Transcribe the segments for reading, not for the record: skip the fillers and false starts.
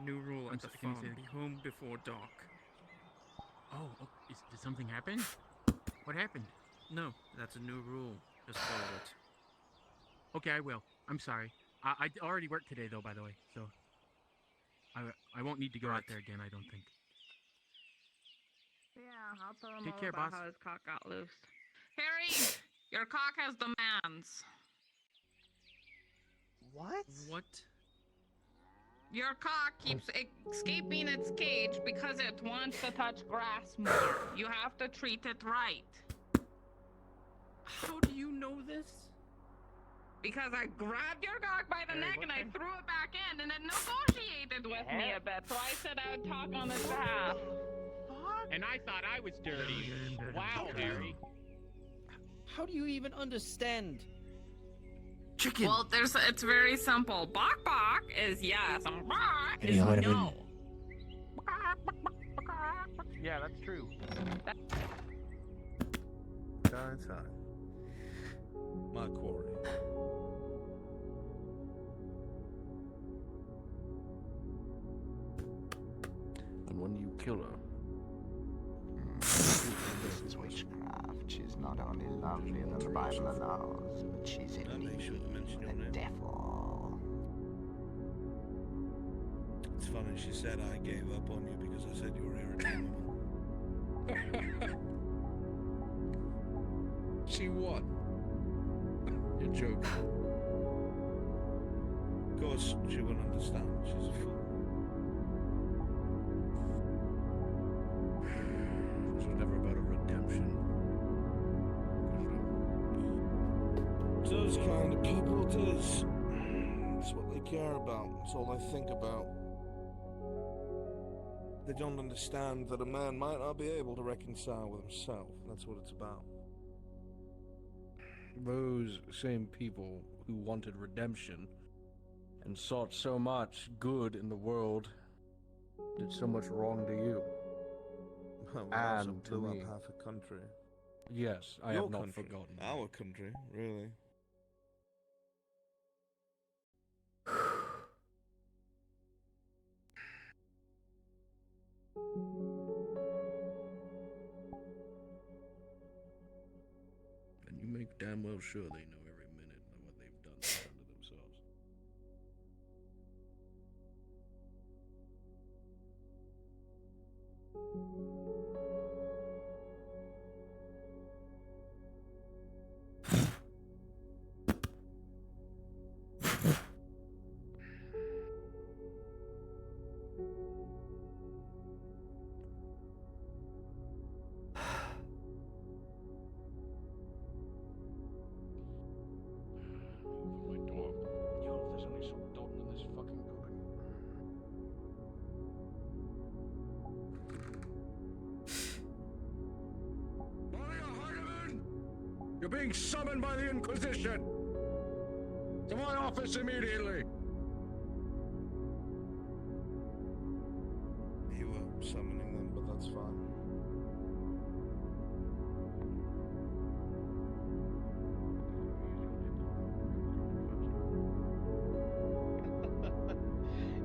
New rule I'm at the sorry, can you farm. say Be home before dark. Oh, did something happen? What happened? No, that's a new rule. Just follow it. Okay, I will. I'm sorry. I already worked today, though, by the way, so I won't need to go out Right. there again, I don't think. Yeah, I'll tell him Take all care, about boss. how his cock got loose. Harry, your cock has demands. What? What? Your cock keeps escaping its cage because it wants to touch grass more. You have to treat it right. How do you know this? Because I grabbed your cock by the Harry, neck what and I kind- threw it back in and it negotiated with me a bit, so I said I would talk on its behalf. Fuck? And I thought I was dirty. Wow, How do you- Harry. How do you even understand? Chicken! Well, it's very simple. Bok bok is yes, and bok is Hey, no. Yeah, that's true. Time. My quarry. And when you kill her, This is witchcraft. She's not only lovelier than the Bible allows, but she's indeed they shouldn't mention your the name. devil. It's funny, she said I gave up on you because I said you were irritating. She won. You're joking. Of course, she wouldn't understand. She's a fool. This was never about a redemption. Those kind of people does. It's what they care about. It's all they think about. They don't understand that a man might not be able to reconcile with himself. That's what it's about. Those same people who wanted redemption and sought so much good in the world did so much wrong to you. And to me. Half a country. Yes, I have not forgotten. Our country, really. And you make damn well sure they know every minute of what they've done to themselves. My dog. Yo, if there's only some Dalton in this fucking building. Maria Hardiman! You're being summoned by the Inquisition! To my office immediately! You were summoning them, but that's fine.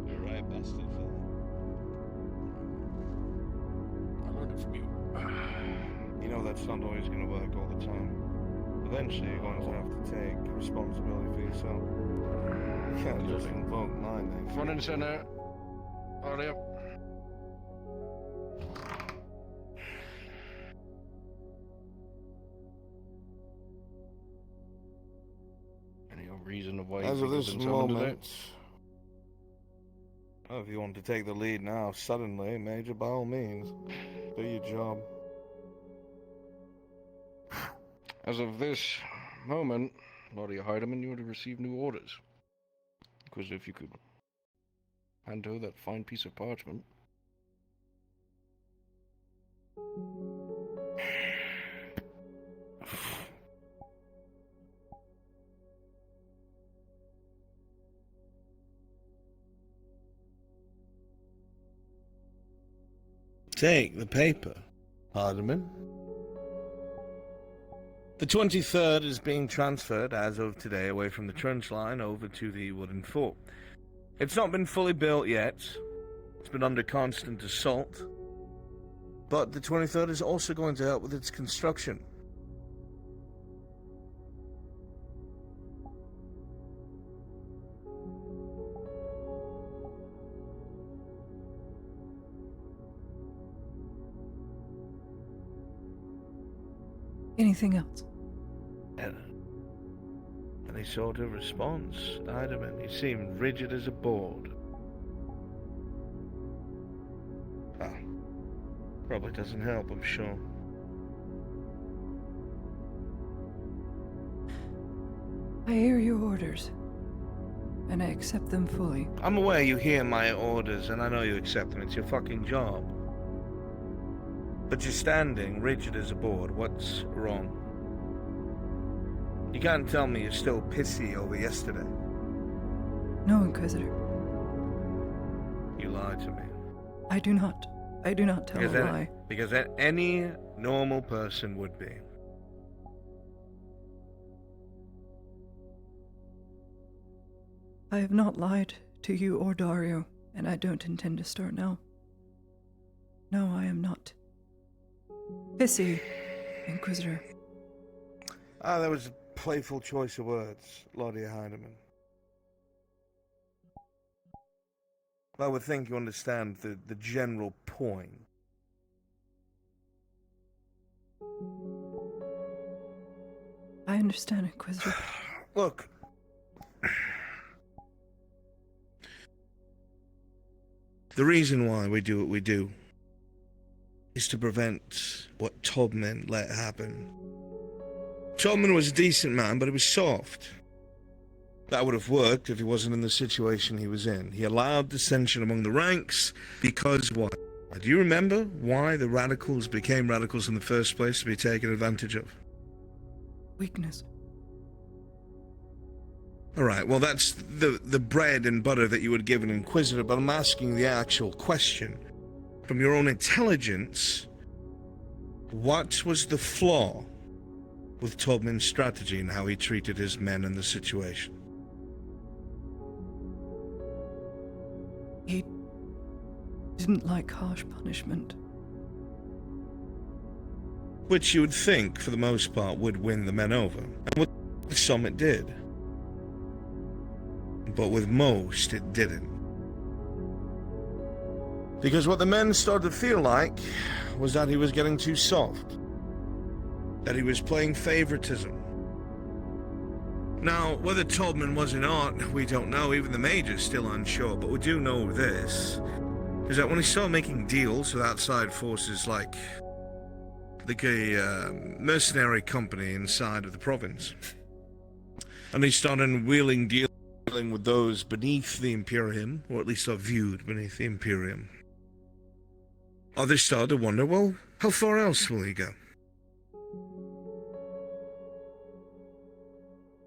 You're right, bastard Phil. I learned it from you. You know that's not always going to work all the time. Eventually you're going to have to take responsibility for yourself. You can't just invoke my name. Front and center. Hurry up. Any reason of why you think this moment, well, if you want to take the lead now, suddenly, Major, by all means, do your job. As of this moment, Lottie Heidemann, you would have received new orders. Because if you could hand her that fine piece of parchment. Take the paper, Hardiman. The 23rd is being transferred, as of today, away from the trench line over to the wooden fort. It's not been fully built yet, It's been under constant assault. But the 23rd is also going to help with its construction. Anything else? Any sort of response, Iderman? He seemed rigid as a board. Ah, probably doesn't help, I'm sure. I hear your orders, and I accept them fully. I'm aware you hear my orders, and I know you accept them. It's your fucking job. But you're standing rigid as a board. What's wrong? You can't tell me you're still pissy over yesterday. No, Inquisitor. You lied to me. I do not tell a lie. Because any normal person would be. I have not lied to you or Dario, and I don't intend to start now. No, I am not pissy, Inquisitor. Ah, that was a playful choice of words, Lottie Heidemann. I would think you understand the general point. I understand, Inquisitor. Look. The reason why we do what we do is to prevent what Tubman let happen. Tubman was a decent man, but he was soft. That would have worked if he wasn't in the situation he was in. He allowed dissension among the ranks because what? Do you remember why the radicals became radicals in the first place, to be taken advantage of? Weakness. Alright, well that's the bread and butter that you would give an Inquisitor, but I'm asking the actual question. From your own intelligence, what was the flaw with Tubman's strategy and how he treated his men in the situation? He didn't like harsh punishment. Which you would think, for the most part, would win the men over. And with some it did. But with most, it didn't. Because what the men started to feel like was that he was getting too soft. That he was playing favoritism. Now, whether Tubman was or not, we don't know. Even the Major's still unsure. But we do know this, is that when he started making deals with outside forces like a mercenary company inside of the province, and he started wheeling dealing with those beneath the Imperium, or at least are viewed beneath the Imperium, others started to wonder, well, how far else will he go?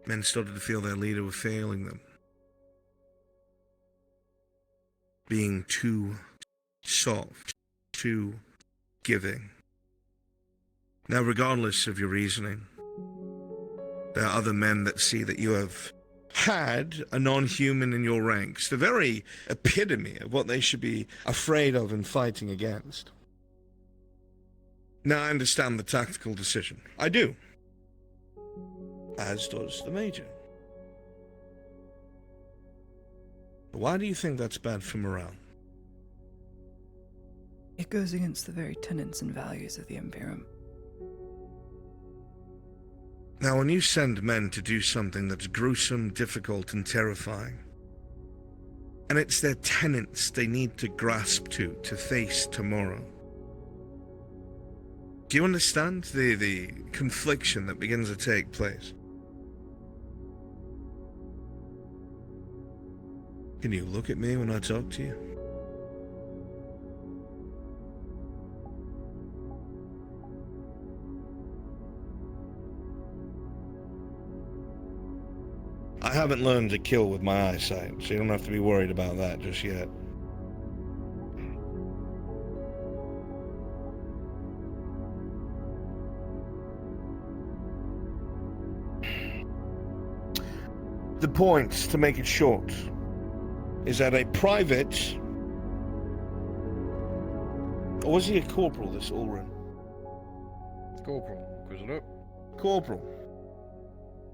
Men started to feel their leader was failing them. Being too soft, too giving. Now, regardless of your reasoning, there are other men that see that you have had a non-human in your ranks, the very epitome of what they should be afraid of and fighting against. Now, I understand the tactical decision. I do. As does the Major. But why do you think that's bad for morale? It goes against the very tenets and values of the Imperium. Now, when you send men to do something that's gruesome, difficult, and terrifying, and it's their tenets they need to grasp to face tomorrow, do you understand the confliction that begins to take place? Can you look at me when I talk to you? I haven't learned to kill with my eyesight, so you don't have to be worried about that just yet. The point, to make it short, is that a private Or was he a corporal, this Ulrin? Corporal, Inquisitor. Corporal.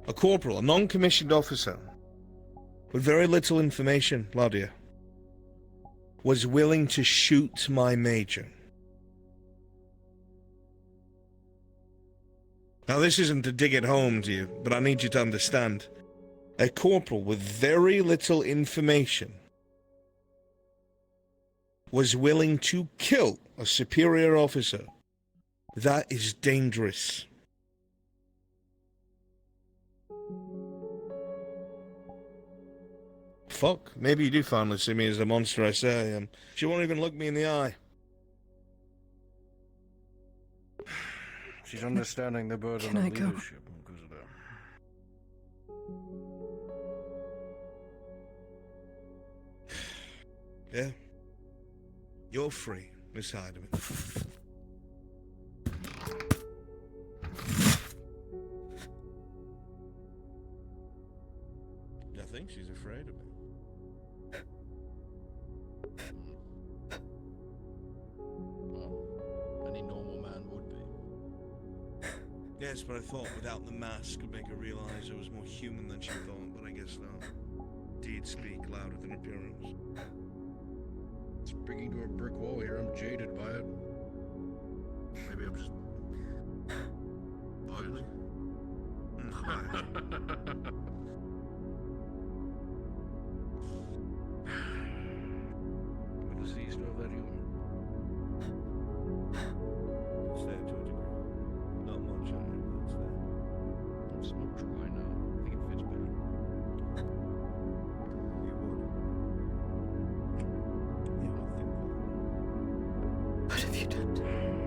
A corporal, a non-commissioned officer, with very little information, Laudia, was willing to shoot my major. Now, this isn't to dig it home to you, but I need you to understand. A corporal with very little information was willing to kill a superior officer. That is dangerous. Fuck, maybe you do finally see me as the monster I say I am. She won't even look me in the eye. She's understanding the burden Can of I go? leadership, Inquisitor. Yeah. You're free, Miss Heidemann. I think she's afraid of me. Well, any normal man would be. Yes, but I thought without the mask would make her realize I was more human than she thought, but I guess not. Deeds speak louder than appearance. Speaking to a brick wall here, I'm jaded by it. Maybe I'm just ugly. Good to see you still have that humor. It's there to a degree. Not much on it, but it's there. It's not dry now. I think it fits better. You would. You would think that. What have you done?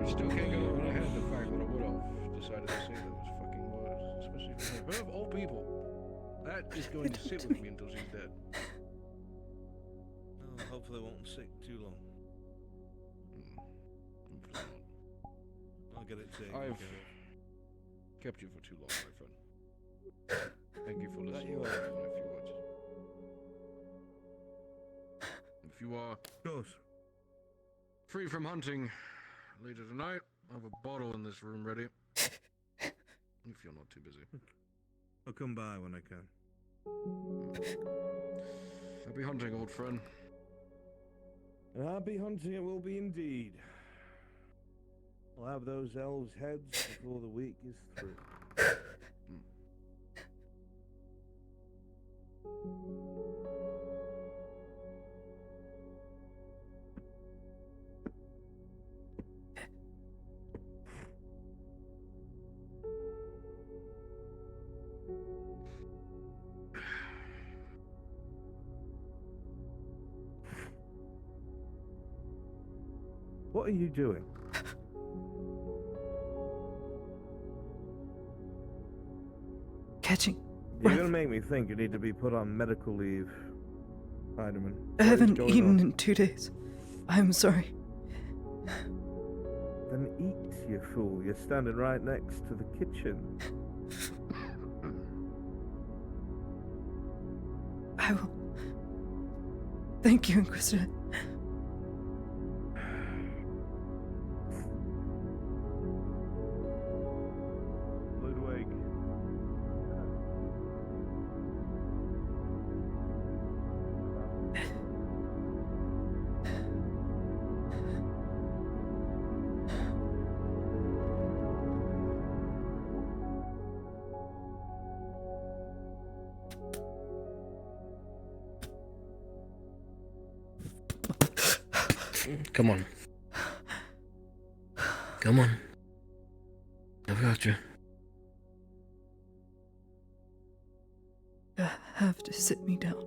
I still can't get over the head the fact that a wood elf decided to say those fucking words, especially for her. But of all people, that is going to sit with me until she's dead. Oh, hopefully it won't stick too long. Hopefully not. I'll get it taken I've care of. kept you for too long, my friend. Thank you for listening to my few words. If you are Of course. free from hunting later tonight, I have a bottle in this room ready. If you're not too busy. I'll come by when I can. Happy hunting, old friend. Happy hunting it will be indeed. I'll have those elves' heads before the week is through. What are you doing? Catching. You're gonna make me think you need to be put on medical leave, Heidemann. I What is haven't going eaten on? in 2 days. I'm sorry. Then eat, you fool. You're standing right next to the kitchen. I will. Thank you, Inquisitor. Ludwig. Come on. Come on. I've got you. You have to sit me down.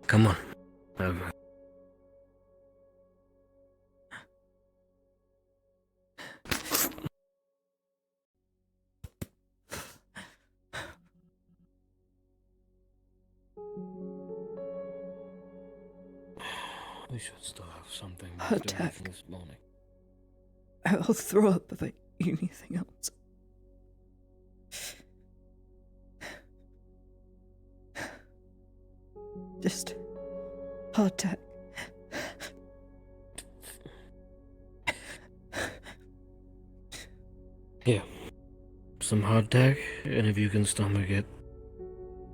Come on. We should still have something left over Attack. from this morning. I'll throw up if I eat anything else. Just hardtack. Here. Some hardtack, and if you can stomach it,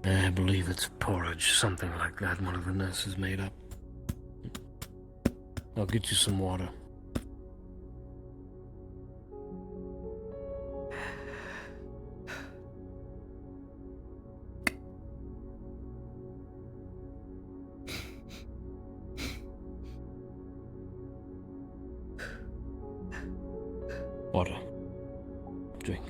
I believe it's porridge, something like that one of the nurses made up. I'll get you some water. Water. Drink.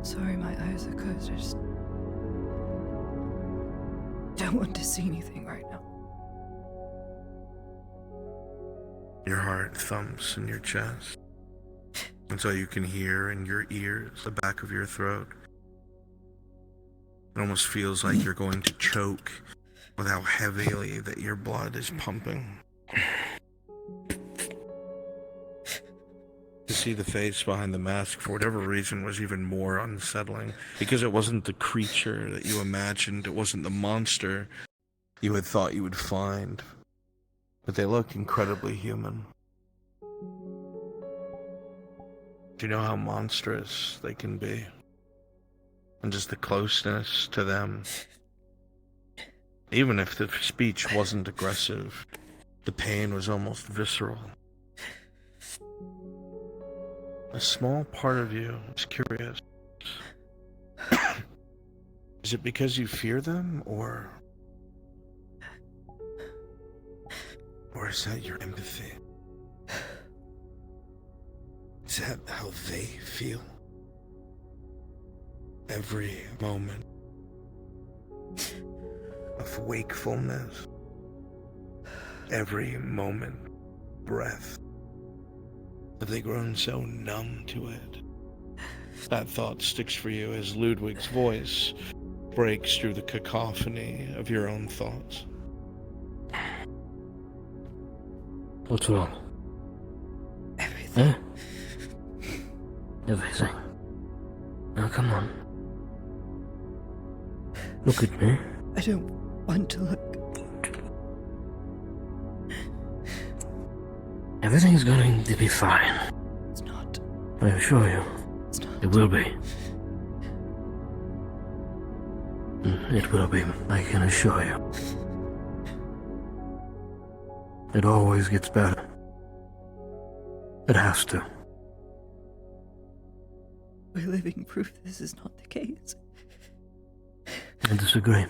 Sorry, my eyes are closed. I just don't want to see anything right now. Your heart thumps in your chest. That's all you can hear in your ears, the back of your throat. It almost feels like you're going to choke with how heavily that your blood is pumping. To see the face behind the mask, for whatever reason, was even more unsettling. Because it wasn't the creature that you imagined, it wasn't the monster you had thought you would find. But they look incredibly human. Do you know how monstrous they can be? And just the closeness to them. Even if the speech wasn't aggressive, the pain was almost visceral. A small part of you is curious. Is it because you fear them, or is that your empathy? Is that how they feel? Every moment of wakefulness, every moment, breath. Have they grown so numb to it? That thought sticks for you as Ludwig's voice breaks through the cacophony of your own thoughts. What's wrong? Everything. Huh? Everything. Now come on. Look at me. I don't want to look. Everything's going to be fine. It's not. I assure you. It's not. It will be. It will be, I can assure you. It always gets better. It has to. We're living proof this is not the case. I disagree.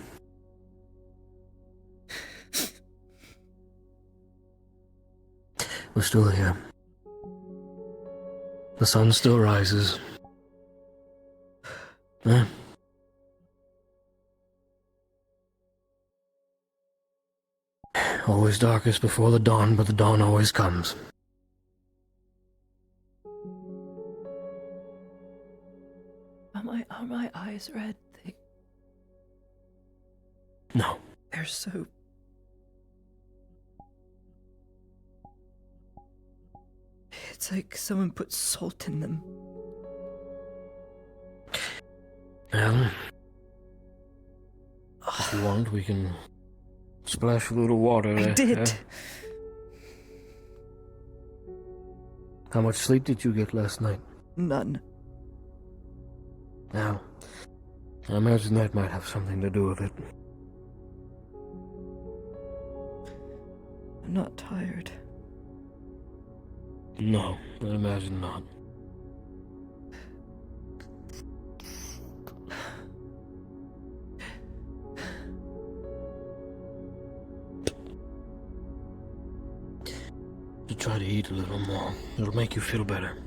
We're still here. The sun still rises. Eh? Always darkest before the dawn, but the dawn always comes. Are my eyes red? No. They're so... It's like someone put salt in them. Well, if you want, we can splash a little water. I did. Eh? How much sleep did you get last night? None. Now, I imagine that might have something to do with it. I'm not tired. No, I imagine not. You try to eat a little more. It'll make you feel better.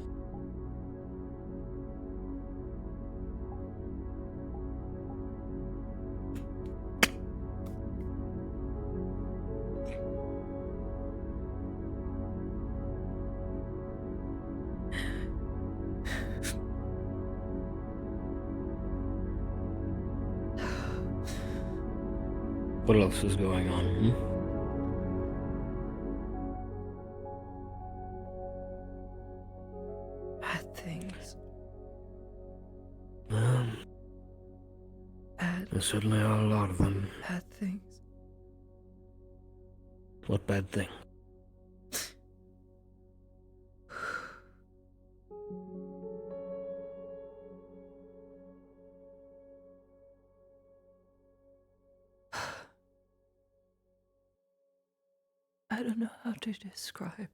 What else is going on? Bad things. Bad, There certainly are a lot of them. bad things. What bad thing? I don't know how to describe.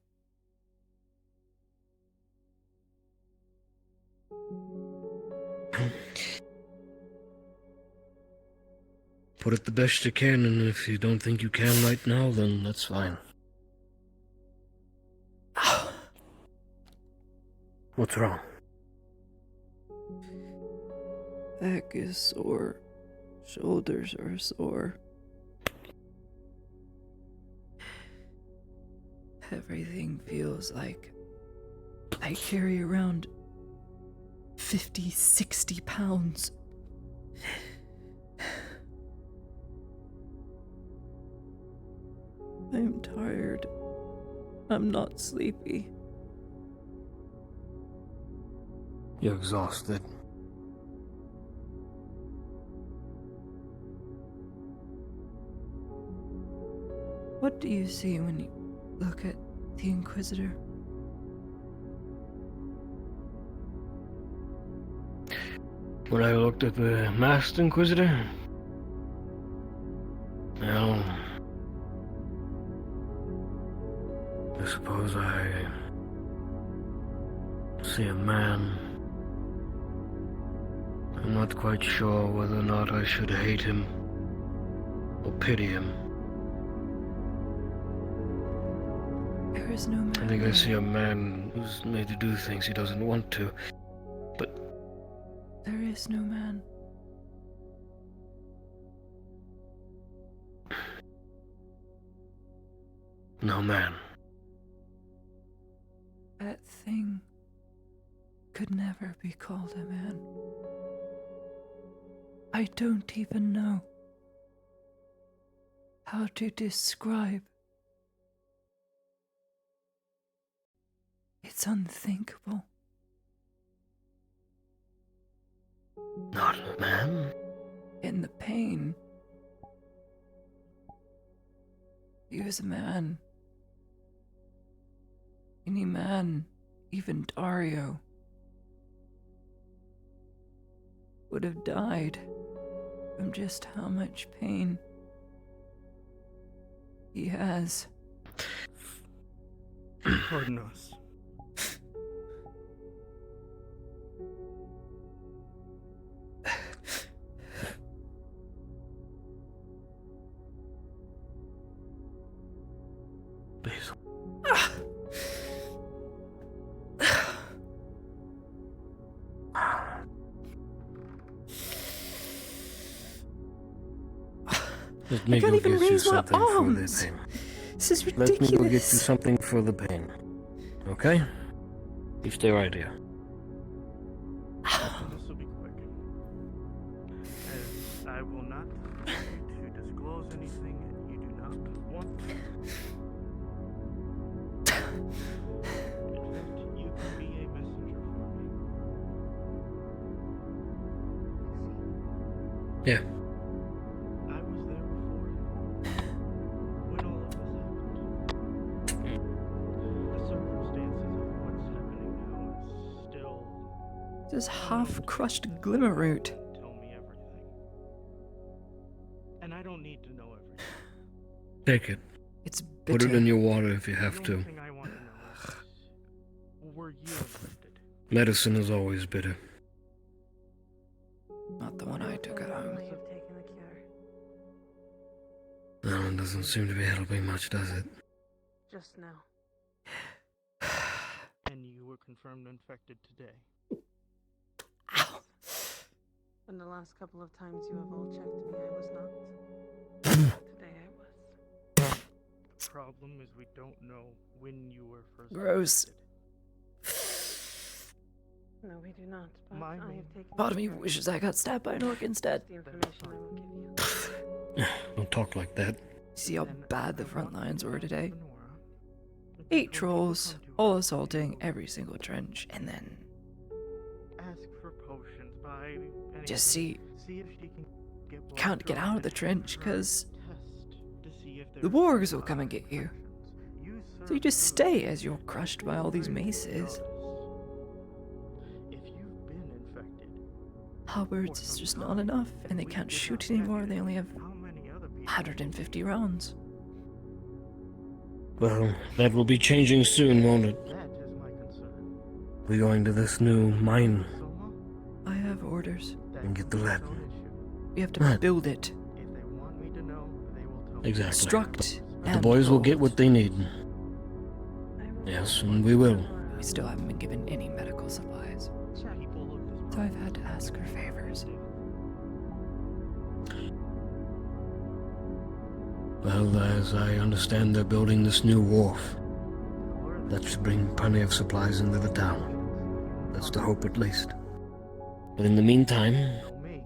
Put it the best you can, and if you don't think you can right now, then that's fine. What's wrong? Back is sore. Shoulders are sore. Everything feels like I carry around 50, 60 pounds. I'm tired. I'm not sleepy. You're exhausted. What do you see when you look at the Inquisitor? When I looked at the Masked Inquisitor, well, I suppose I see a man. I'm not quite sure whether or not I should hate him or pity him. There is no man. I think I there. see a man who's made to do things he doesn't want to. There is no man. No man. That thing could never be called a man. I don't even know how to describe. It's unthinkable. Not a man? In the pain. He was a man. Any man, even Dario, would have died from just how much pain he has. Pardon us. Basil. Let me I can't go even get you raise my something for the arms. pain. This is Let me go get you ridiculous. something for the pain. Okay? You stay right here. This will be quick. As I will not ask you to disclose anything you do not want. In fact, you can be a messenger for me. Yeah. I was there before when all of this happened. The circumstances of what's happening now is still This half-crushed glimmer root. tell me everything. And I don't need to know everything. Take it. It's Put bitter. it in your water if you have The only to. thing I want to know is, were you infected? Medicine is always bitter. Not the one I took at home. You've taken the cure. That one doesn't seem to be helping much, does it? Just now. And you were confirmed infected today. And the last couple of times you have all checked me, I was not. Today I was. The problem is we don't know when you were first Gross. infected. No, we do not. But My I main- have taken. Part of me the cure. wishes I got stabbed by an orc instead. That's the information I will give you. Don't talk like that. See how Then bad the I front want lines to were ask today? Lenora if 8 it's going to trolls, become too all hard for assaulting you every single trench, and then ask for potions by anything. just see, See if she can get blood can't get through out of the and trench her because test to see if the there's wargs will come other and get you. infections. You So you just serve stay food. as you're crushed by all these maces. If you've been infected, Halberds is just not enough, and they can't shoot anymore. They only have 150 rounds. Well, that will be changing soon, won't it? that is my concern. We're going to this new mine Soma, I have orders. and get the lead. no issue. We have to Right. build it, If they want me to know, they will tell me. Exactly. construct, The and boys will get build. what they need. I will Yes, follow and we will. Lenora. We still haven't been given any medical supplies, Check. People look this so I've had to ask for favors. Well, as I understand, they're building this new wharf. That should bring plenty of supplies into the town. That's the hope, at least. But in the meantime, Tell me.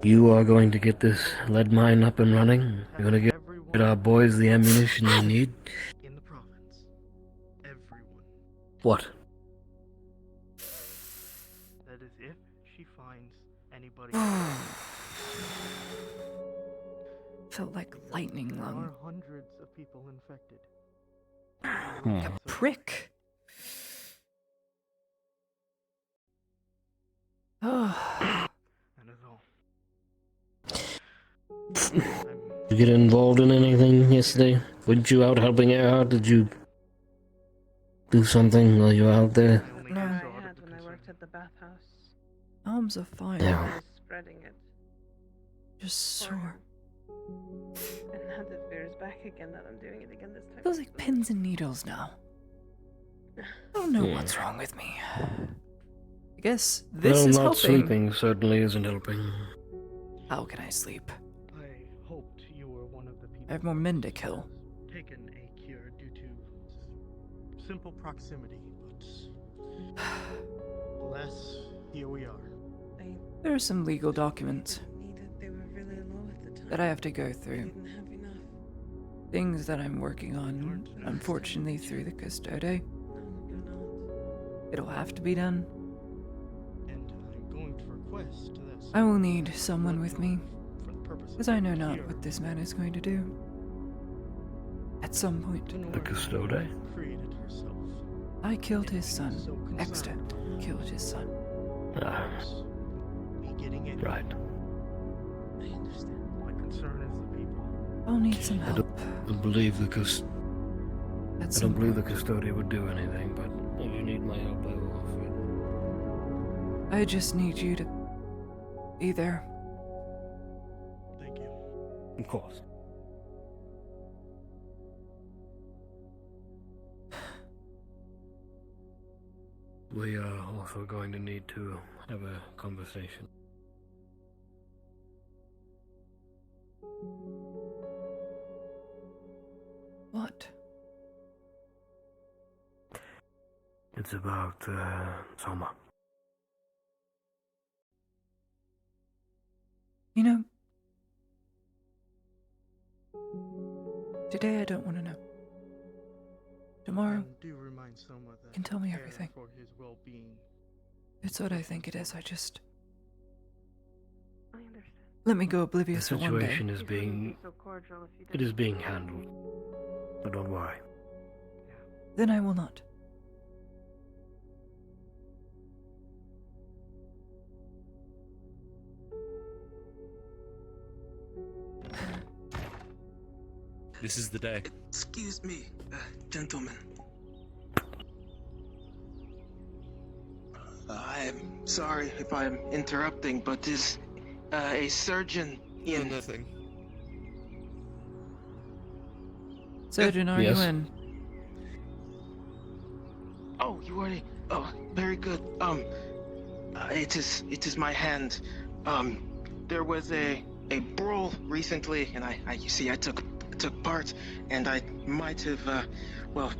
you are going to get this lead mine up and running. You're going to get Everyone our boys the ammunition they need. in the province. Everyone. What? That is if she finds anybody. Felt like lightning There lung. are hundreds of people infected. A prick. Oh, That is all. Did you get involved in anything yesterday? Weren't you out helping Earhart? Did you do something while you were out there? I only No. have I daughter had to when I concern. worked at the bathhouse. arms are fine. Yeah. I was spreading it. Just for sore. him. And now the fear is back again that I'm doing it again this time. Feels like pins and needles now. I don't know Yeah. what's wrong with me. I guess this Well, is not helping. sleeping certainly isn't helping. How can I sleep? I hoped you were one of the people. I have more men to kill. Taken a cure due to simple proximity, but alas, here we are. There are some legal documents Needed. They were really low at the time. that I have to go I through. didn't have enough. Things that I'm working on, unfortunately, through the custode. No, you're not. It'll have to be done. And I'm going to request that I will need someone with me, for the purpose of because I know the not cure, what this man is going to do. At some point, Lenora custode? created herself. I killed his So son. concerned Exter killed his son. Ah, me getting it. right. I understand. My concern is the people. I'll need some I help. don't believe the At I some don't believe the point. custodian would do anything, but if you need my help, I will offer it. I just need you to be there. Thank you. Of course. We are also going to need to have a conversation. What? It's about, Soma. You know, today I don't want to know. Tomorrow, And do remind Soma that can tell me care everything. for his well-being. it's what I think it is. I just I understand. let me go The oblivious for one day. situation is You wouldn't being, be so cordial if you it is didn't. being handled. But don't worry. Then I will not. This is the day. Excuse me, gentlemen. I'm sorry if I'm interrupting, but is a surgeon in? Nothing. Surgeon, are Yes. you in? Oh, you already. Oh, very good. It is my hand. There was a brawl recently, and you see, I took part, and I might have,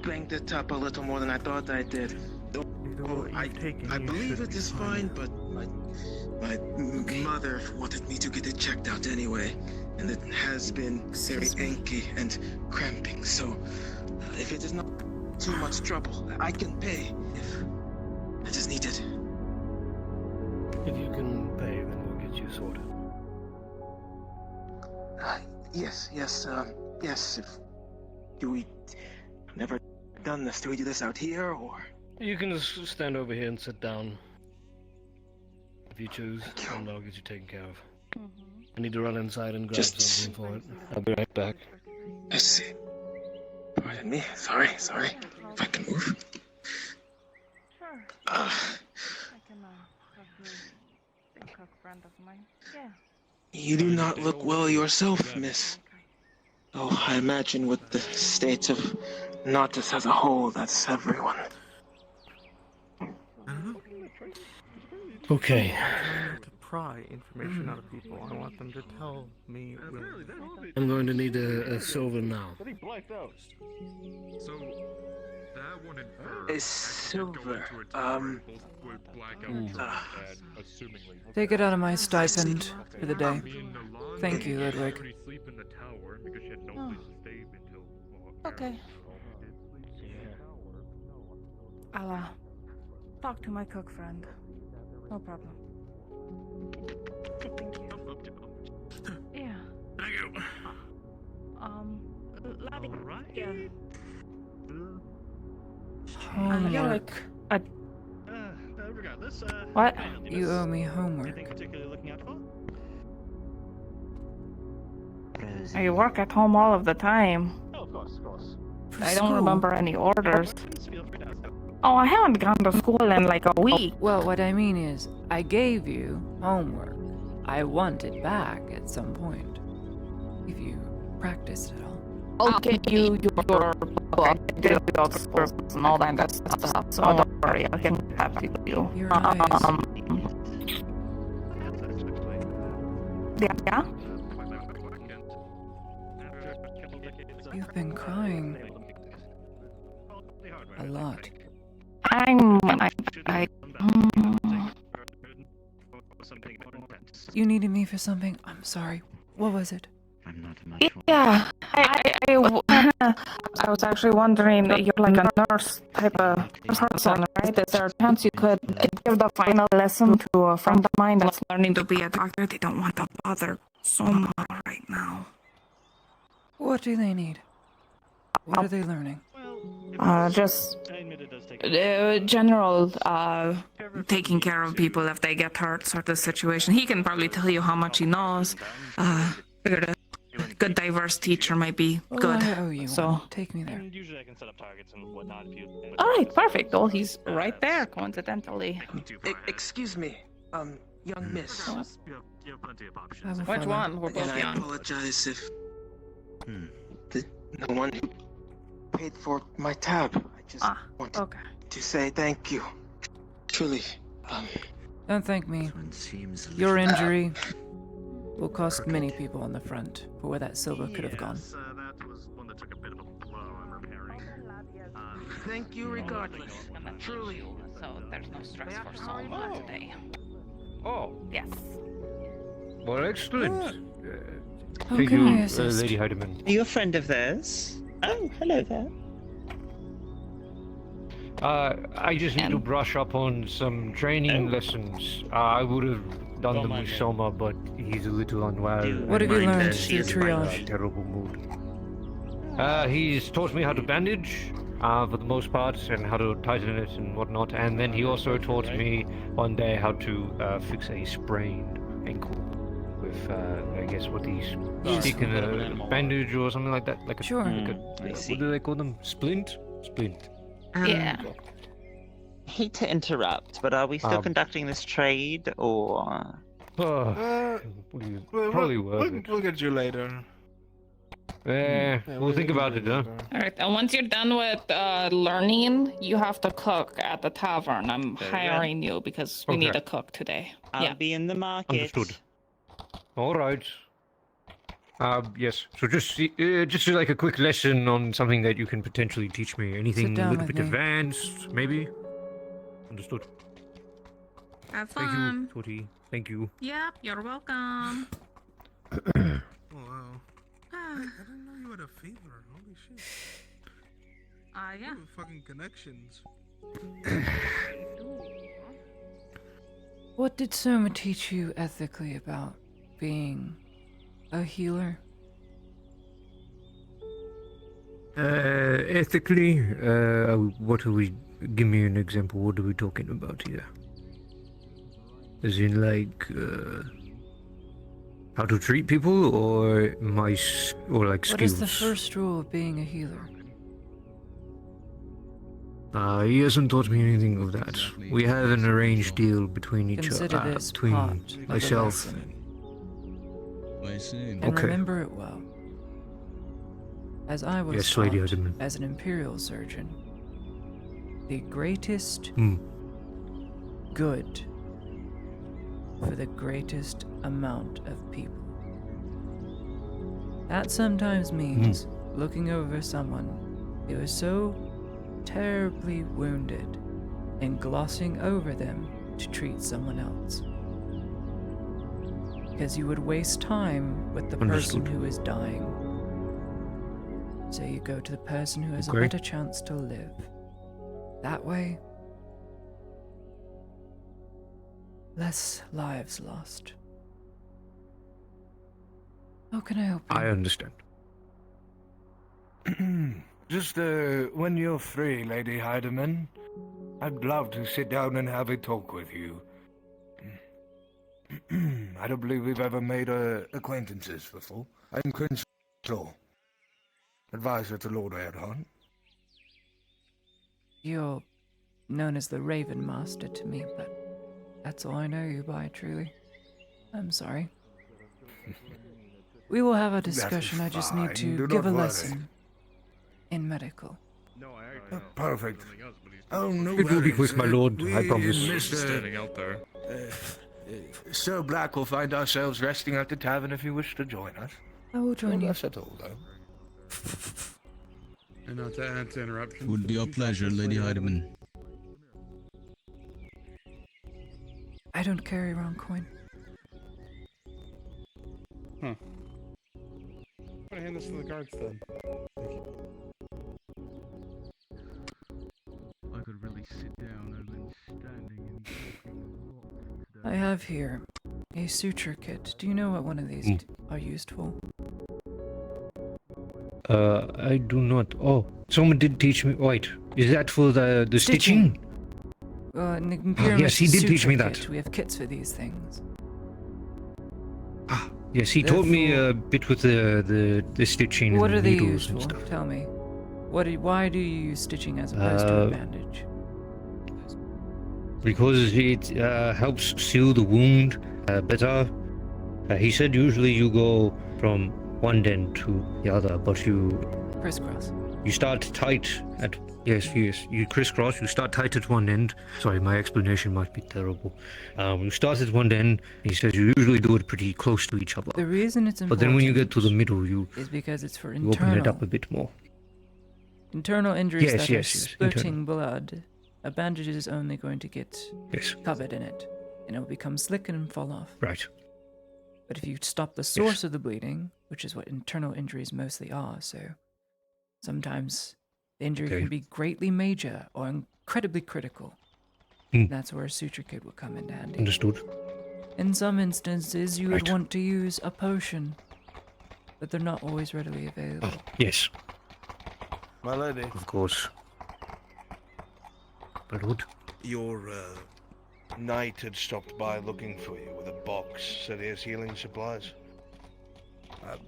banged it up a little more than I thought I did. trouble I you've taken. I You believe should it be is fine, but my mother wanted me to get it checked out anyway, and it has been very achy and cramping. So, if it is not too much trouble, I can pay if it is needed. If you can pay, then we'll get you sorted. Yes. If do we never done this? Do we do this out here or? You can just stand over here and sit down. If you choose, and I'll get you taken care of. I need to run inside and grab something for it. I'll be right back. I see. Pardon me. Sorry. If I can move. Sure. I can have a cook friend of mine. Yeah. You do not look well yourself, miss. Oh, I imagine with the state of Nautis as a whole, that's everyone. Okay. I not to pry information out of people. I want them to tell me. I'm going to need a silver now. But he blacked out. So that one and her A silver. Take it out of my stipend for the day. Thank you, Ludwig. Okay. I'll talk to my cook friend. No problem. Thank you. Yeah. Thank you. Laddie. Right. Yeah. Homework. Regardless, What? You owe me homework. anything particularly looking out for? I work at home all of the time. Oh, of course. For I don't school? remember any orders. Feel free to ask. Oh, I haven't gone to school in like a week. Well, what I mean is, I gave you homework. I want it back at some point. If you practiced at all. I'll get you your book, get you all the scores and all that good stuff. So don't worry, I can have to you. Your eyes. Yeah. You've been crying a lot. You needed me for something? I'm sorry. What was it? Yeah, I was actually wondering, you're like a nurse type of person, right? Is there a chance you could give the final lesson to a friend of mine that's learning to be a doctor? They don't want to bother so much right now. What do they need? What are they learning? Just general taking care of people if they get hurt sort of situation. He can probably tell you how much he knows. Figured a good diverse teacher might be good. I owe you So one. Take me there. And usually I can set up targets and whatnot if you. all right, perfect. Well, he's right there, coincidentally. Excuse me, young miss. You have plenty of options. I will Which follow. one? We're both And I young. apologize if the one who paid for my tab. I just wanted Okay. to say thank you. Truly, Don't thank me. Your injury will cost many people on the front for where that silver could have gone. That was one that took a bit of a blow. I'm repairing. thank you regardless. Truly. So there's no stress for Solma today. Oh, Yes. Well, excellent. How Thank can you, I assist? Lady Heidemann. Are you a friend of theirs? Oh, hello there. I just need to brush up on some training lessons. I would have done them with Soma, but he's a little unwell. What have you and learned he's through in a triage? terrible mood. He's taught me how to bandage, for the most part, and how to tighten it and whatnot. And then he also taught me one day how to fix a sprained ankle with, I guess, what these stick in a bandage or something like that. Like a, Sure. like I see. what do they call them? Splint? Splint. Yeah. Hate to interrupt, but are we still conducting this trade, or? Probably worth it. We'll get you later. We'll think about it, huh? All right. And once you're done with learning, you have to cook at the tavern. I'm hiring you because we need Okay. a cook today. I'll be in the market. Understood. All right. Yes. So just like a quick lesson on something that you can potentially teach me. Anything a down little with bit me. advanced, maybe? Understood. Have Thank fun. you, Toti. Thank you. Yep, you're welcome. Oh, wow. I didn't know you had a fever. Holy shit. Yeah. What fucking connections. What did Soma teach you ethically about being a healer? Ethically, what are we? Give me an example. What are we talking about here? As in, like, how to treat people, or or like skills? What is the first rule of being a healer? He hasn't taught me anything of that. We have an arranged deal between each Consider other, this between part of the myself. lesson. And Okay. remember it well. As I was Yes, Lady taught Husband. as an imperial surgeon, the greatest good for the greatest amount of people. That sometimes means looking over someone who is so terribly wounded and glossing over them to treat someone else. Because you would waste time with the person Understood. who is dying. So you go to the person who has Okay. a better chance to live. That way, less lives lost. How can I help you? I understand. Just, when you're free, Lady Heidemann, I'd love to sit down and have a talk with you. I don't believe we've ever made acquaintances before. I'm Crenshaw, advisor to Lord Earhart. You're known as the Raven Master to me, but that's all I know you by, truly. I'm sorry. We will have a discussion. I just need fine. to Do give not a worry. lesson in medical. Perfect. Oh, no It will be worries. quick, my lord, I we promise. and Mr. Standing out there. Sir Black will find ourselves resting at the tavern if you wish to join us. I will join you. That's at all, though. And not to add to interruption. Would be a pleasure, Lady Heidemann. I don't carry around coin. Huh. I'm gonna hand this to the guards then. Thank you. I could really sit down. I've been standing and talking a lot today. I have here a suture kit. Do you know what one of these are used for? I do not. Oh, someone did teach me. Wait, is that for the stitching? In the Imperial yes, he did teach suture me that. kit, we have kits for these things. Yes, he taught me a bit with the stitching What and are the they needles used and for? stuff. Tell me. Why do you use stitching as opposed to a bandage? Because it helps seal the wound better. He said usually you go from one end to the other, but you crisscross. You start tight at yes. You crisscross. You start tight at one end. Sorry, my explanation might be terrible. You start at one end. He says you usually do it pretty close to each other. The reason it's important But then when you get to the middle, you is because it's for you open it internal up a bit more. internal injuries that are Yes, spurting blood. A bandage is only going to get covered in it, and it will become slick and fall off. Right. But if you stop the source of the bleeding, which is what internal injuries mostly are, so sometimes the injury Okay. can be greatly major or incredibly critical. Hmm. That's where a suture kit will come in handy. Understood. In some instances, you would Right. want to use a potion, but they're not always readily available. Yes, My lady. of course. My lord. Your knight had stopped by looking for you with a box. Said he has healing supplies.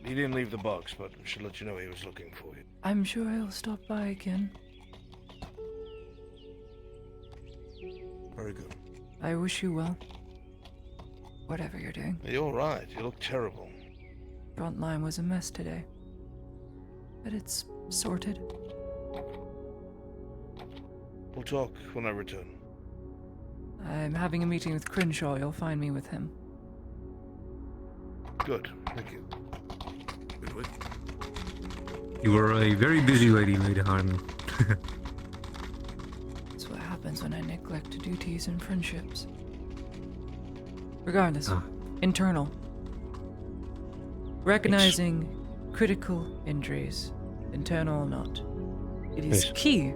He didn't leave the box, but I should let you know he was looking for you. I'm sure he'll stop by again. Very good. I wish you well. Whatever you're doing. You're all right. You look terrible. Front line was a mess today. But it's sorted. We'll talk when I return. I'm having a meeting with Crenshaw. You'll find me with him. Good. Thank you. You are a very busy lady, Lady Harmon. That's what happens when often I neglect duties and friendships. Regardless, internal. Recognizing critical injuries, internal or not, it is key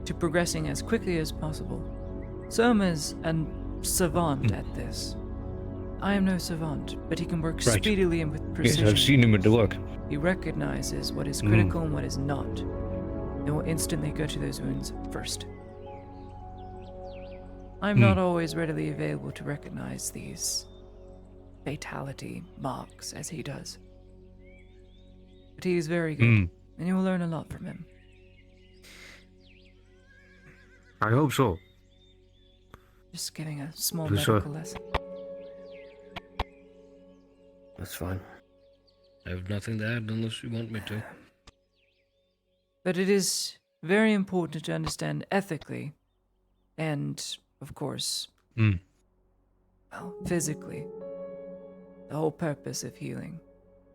to progressing as quickly as possible. Soma's a savant at this. I am no savant, but he can work speedily and with precision. Yes, I've seen him at the work. He recognizes what is critical and what is not, and will instantly go to those wounds first. I'm not always readily available to recognize these fatality marks as he does. But he is very good, and you will learn a lot from him. I hope so. Just giving a small medical lesson. That's fine. I have nothing to add unless you want me to. But it is very important to understand ethically and, of course, well, physically, the whole purpose of healing,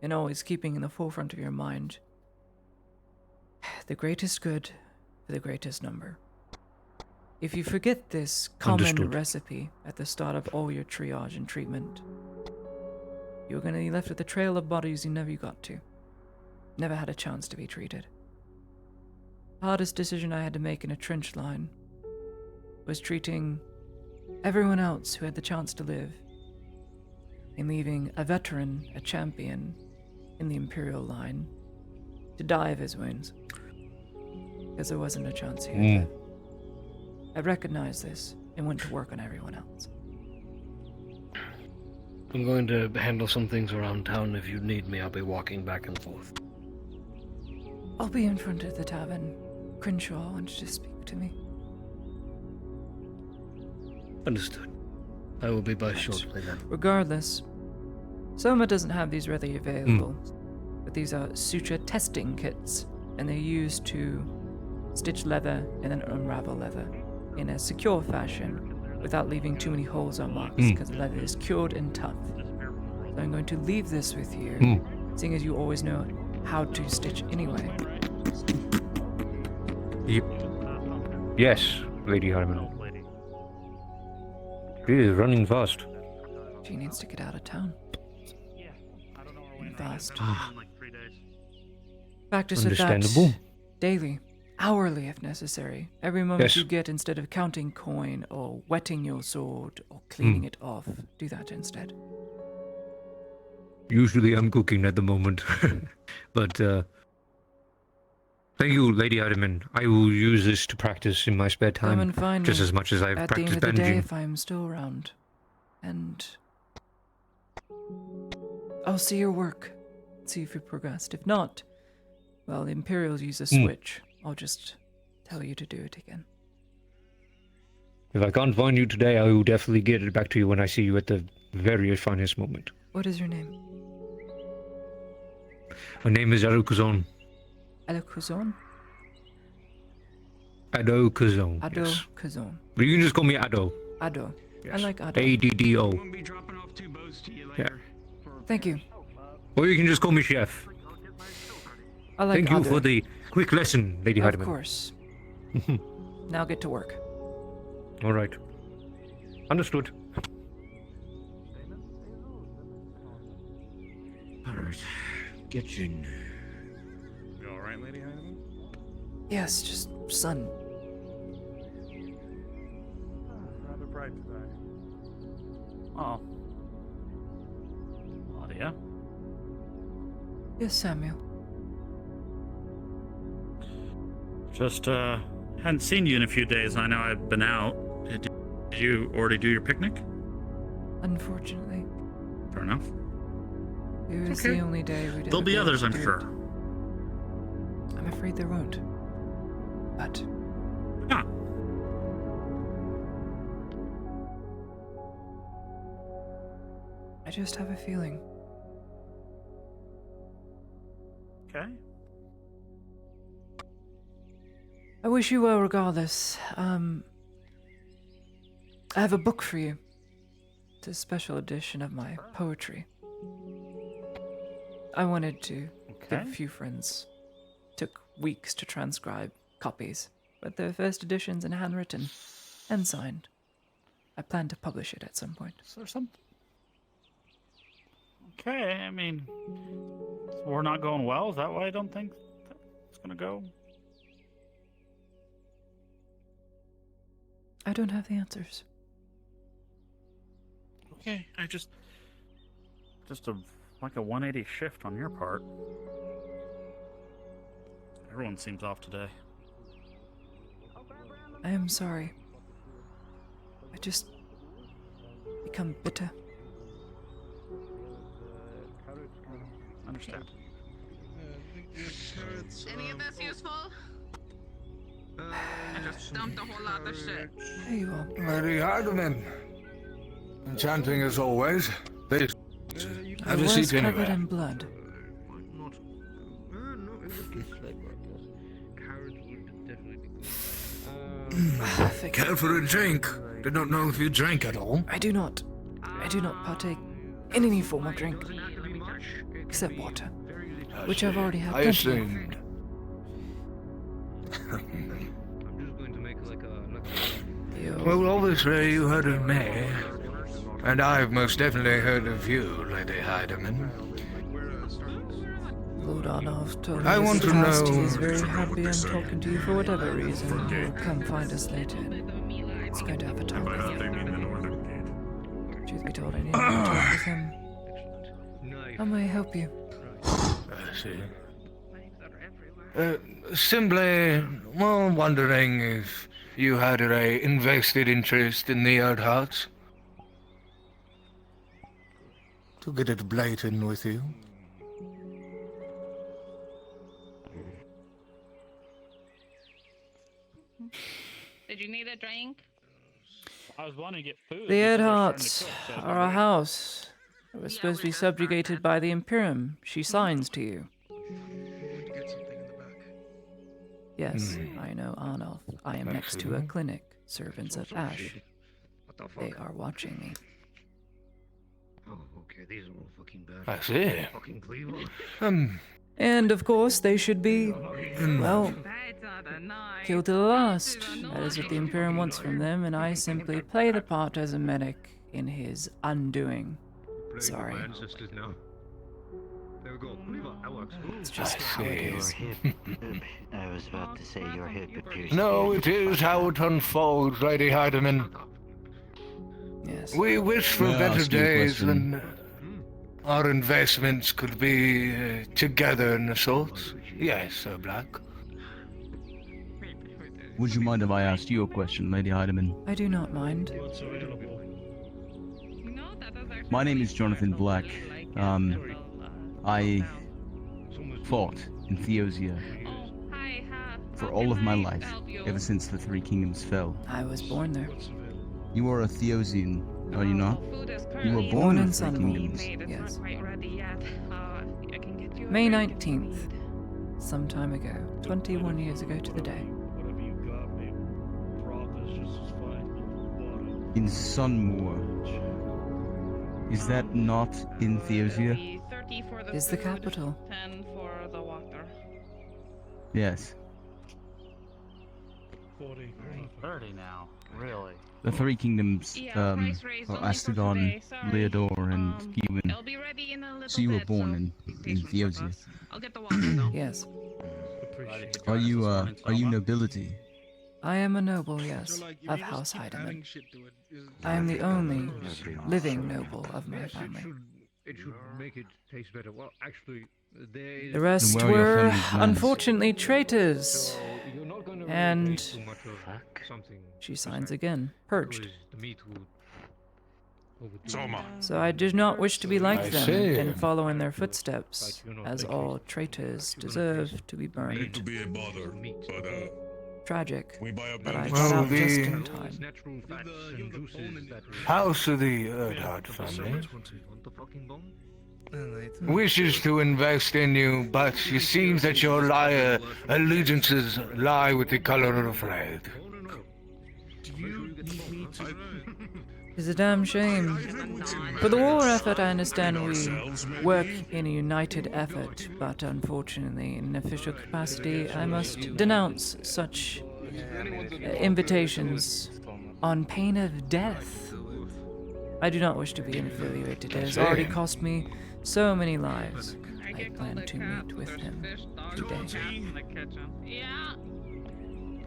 and always keeping in the forefront of your mind the greatest good for the greatest number. If you forget this common recipe at the start of all your triage and treatment, you're going to be left with a trail of bodies you never got to. Never had a chance to be treated. The hardest decision I had to make in a trench line was treating everyone else who had the chance to live, and leaving a veteran, a champion, in the Imperial line to die of his wounds, because there wasn't a chance he would live. I recognized this and went to work on everyone else. I'm going to handle some things around town. If you need me, I'll be walking back and forth. I'll be in front of the tavern. Crenshaw wants to speak to me. Understood. I will be by shortly then. Regardless, Soma doesn't have these readily available, but these are suture testing kits, and they're used to stitch leather and then unravel leather in a secure fashion without leaving too many holes or marks, because the leather is cured and tough. So I'm going to leave this with you, seeing as you always know how to stitch anyway. Yes, Lady Harmon. She is running fast. She needs to get out of town. Fast. Practice with that daily, hourly if necessary. Every moment you get, instead of counting coin or wetting your sword or cleaning it off, do that instead. Usually I'm cooking at the moment. But thank you, Lady Harmon. I will use this to practice in my spare time. Come and find just me as much as I've at the practiced end of the day bandaging. if I am still around. And I'll see your work. See if you progressed. If not, well, the Imperials use a switch. I'll just tell you to do it again. If I can't find you today, I will definitely get it back to you when I see you at the very finest moment. What is your name? My name is Adokazon. Adokazon? Adokazon. Ado Yes. Kazon. But you can just call me Ado. Ado. Yes. I like Ado. A-D-D-O. Yeah. Thank you. Or you can just call me Chef. I like Thank you Ado. for the quick lesson, Lady Of Hardiman. course. Now get to work. All right. Understood. All right. Get in. You all right, Lady Heinemann? Yes, just sun. Rather bright today. Oh. Claudia? Yes, Samuel. Just, hadn't seen you in a few days. I know I've been out. Did you already do your picnic? Unfortunately. Fair enough. It was Okay. the only day we did. There'll be others, I'm sure. I'm afraid there won't. But. Ah. I just have a feeling. Okay. I wish you well regardless. I have a book for you. It's a special edition of my poetry. I wanted to give a few friends. Took weeks to transcribe copies. but they're first editions and handwritten and signed. I plan to publish it at some point. So okay, I mean, we're not going well. Is that why I don't think it's gonna go? I don't have the answers. Okay, I just like a 180 shift on your part. Everyone seems off today. I am sorry. I just become bitter. Understand. Any of this useful? I just dumped a whole lot of shit. There you are. Lady Heidemann. Enchanting as always. Please. I Have a was seat covered anywhere. in blood. Care for a drink? Did not know if you drank at all. I do not. I do not partake in any form of drink. Except water. Which I've already had I plenty of. assumed. Well, obviously you heard of me. And I've most definitely heard of you, Lady Heidemann. Lord Arnulf told me I this want to past know- he is very happy I'm talking to you for whatever reason. He'll come find us later. It's going to have a talk with you. Truth be told, I need to talk with him. How may I help you? I see. Simply, well, wondering if you had a invested interest in the Old Hearts. To get it blatant with you. Did you need a drink? I was wanting to get food. The because they're starting to Earharts cook, so I was are a wondering- house. It was supposed to be subjugated by the Imperium. She signs to you. Yes, I know Arnulf. I am next to a clinic. Servants of Ash. They are watching me. Oh, okay, these are all fucking bad. I see. Fucking Cleveland. And of course, they should be, well, killed to the last. That is what the Imperium wants from them, and I simply play the part as a medic in his undoing. Sorry. My ancestors now. There we go. That works. It's just how it is. I was about to say your hip appears. No, it is how it unfolds, Lady Heidemann. Yes. We wish for May I better ask you a days question? when our investments could be together in a sort. Yes, Sir Black. Would you mind if I asked you a question, Lady Heidemann? I do not mind. My name is Jonathan Black. I fought in Theosia for all of my life, ever since the Three Kingdoms fell. I was born there. You are a Theosian, are you not? You were Born born in in the Three Sunwell. Kingdoms. Yes. May 19th. Some time ago. 21 years ago to the day. In Sunmoor. Is that not in Theosia? Is the capital. 10 for the water. Yes. 30 now. Really? The Three Kingdoms, Yeah, price raise are only for Astagon, today, sorry. Leodor, and Gewin. It'll be ready in a little So you were bit, born so in patience with Theosia. us. I'll get the water though. Yes. Are you nobility? I am a noble, yes, of House Heidemann. I am the only living noble of my family. It should make it taste better. Well, actually, there is... The rest where are your were, family's lands? unfortunately, traitors. You're not gonna And make too much of something. she signs again, purged. The meat would So I did not wish to be like I them see. and follow in their footsteps, as all traitors deserve to be burned. To be a bother, but Tragic, we buy a but I bandage. got Well, out just the- in time. natural fats and juices that House of the Erdhart family want the fucking bone. wishes to invest in you, but it seems that your allegiances lie with the color of red. Do you need me to... It's a damn shame. For the war effort, I understand we work in a united effort, but unfortunately, in official capacity, I must denounce such invitations on pain of death. I do not wish to be infuriated. It has already cost me so many lives. I plan to meet with him today. Yeah.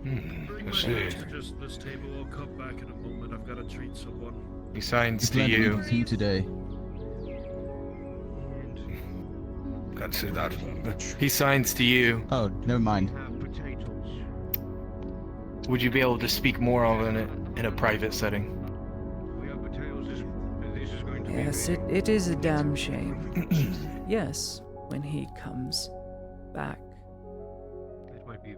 I see. Just this table. I'll come back in a moment. I've got to treat someone. He signs to Glad to meet you. with you today. Can't say that. He signs to you. Oh, never mind. Would you be able to speak more of it in a private setting? Yes, it is a damn shame. Yes, when he comes back.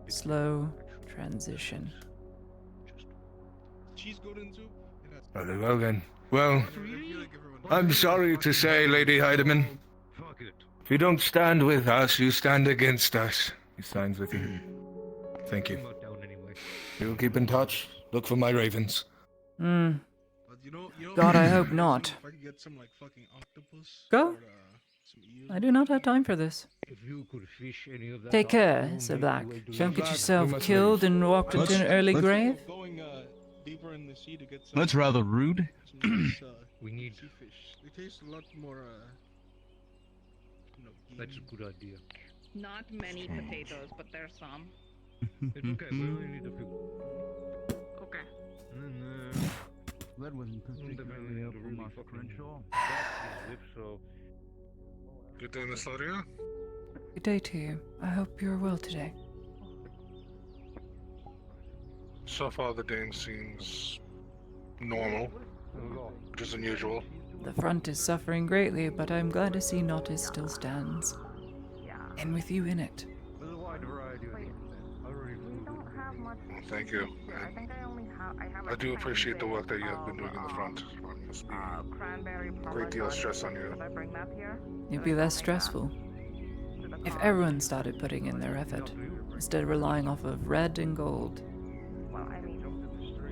Slow transition. Very well then. Well, I'm sorry to say, Lady Heidemann. If you don't stand with us, you stand against us. He signs with you. Thank you. You'll keep in touch. Look for my ravens. Hmm. God, I hope not. Go. I do not have time for this. Take care, Sir Black. Don't get yourself killed and walked into an early grave. That's rather rude. We need. They taste a lot more. That's a good idea. Not many potatoes, but there's some. It's okay. We only need a few. Okay. That wasn't particularly helpful, Master Crenshaw. So. Good day, Miss Laria. Good day to you. I hope you're well today. So far, the Dane seems normal, which is unusual. The front is suffering greatly, but I'm glad to see Nautis still stands. And with you in it. There's a wide variety of things. Thank you. I do appreciate the work that you have been doing in the front. It's been a great deal of stress on you. It'd be less stressful if everyone started putting in their effort instead of relying off of red and gold.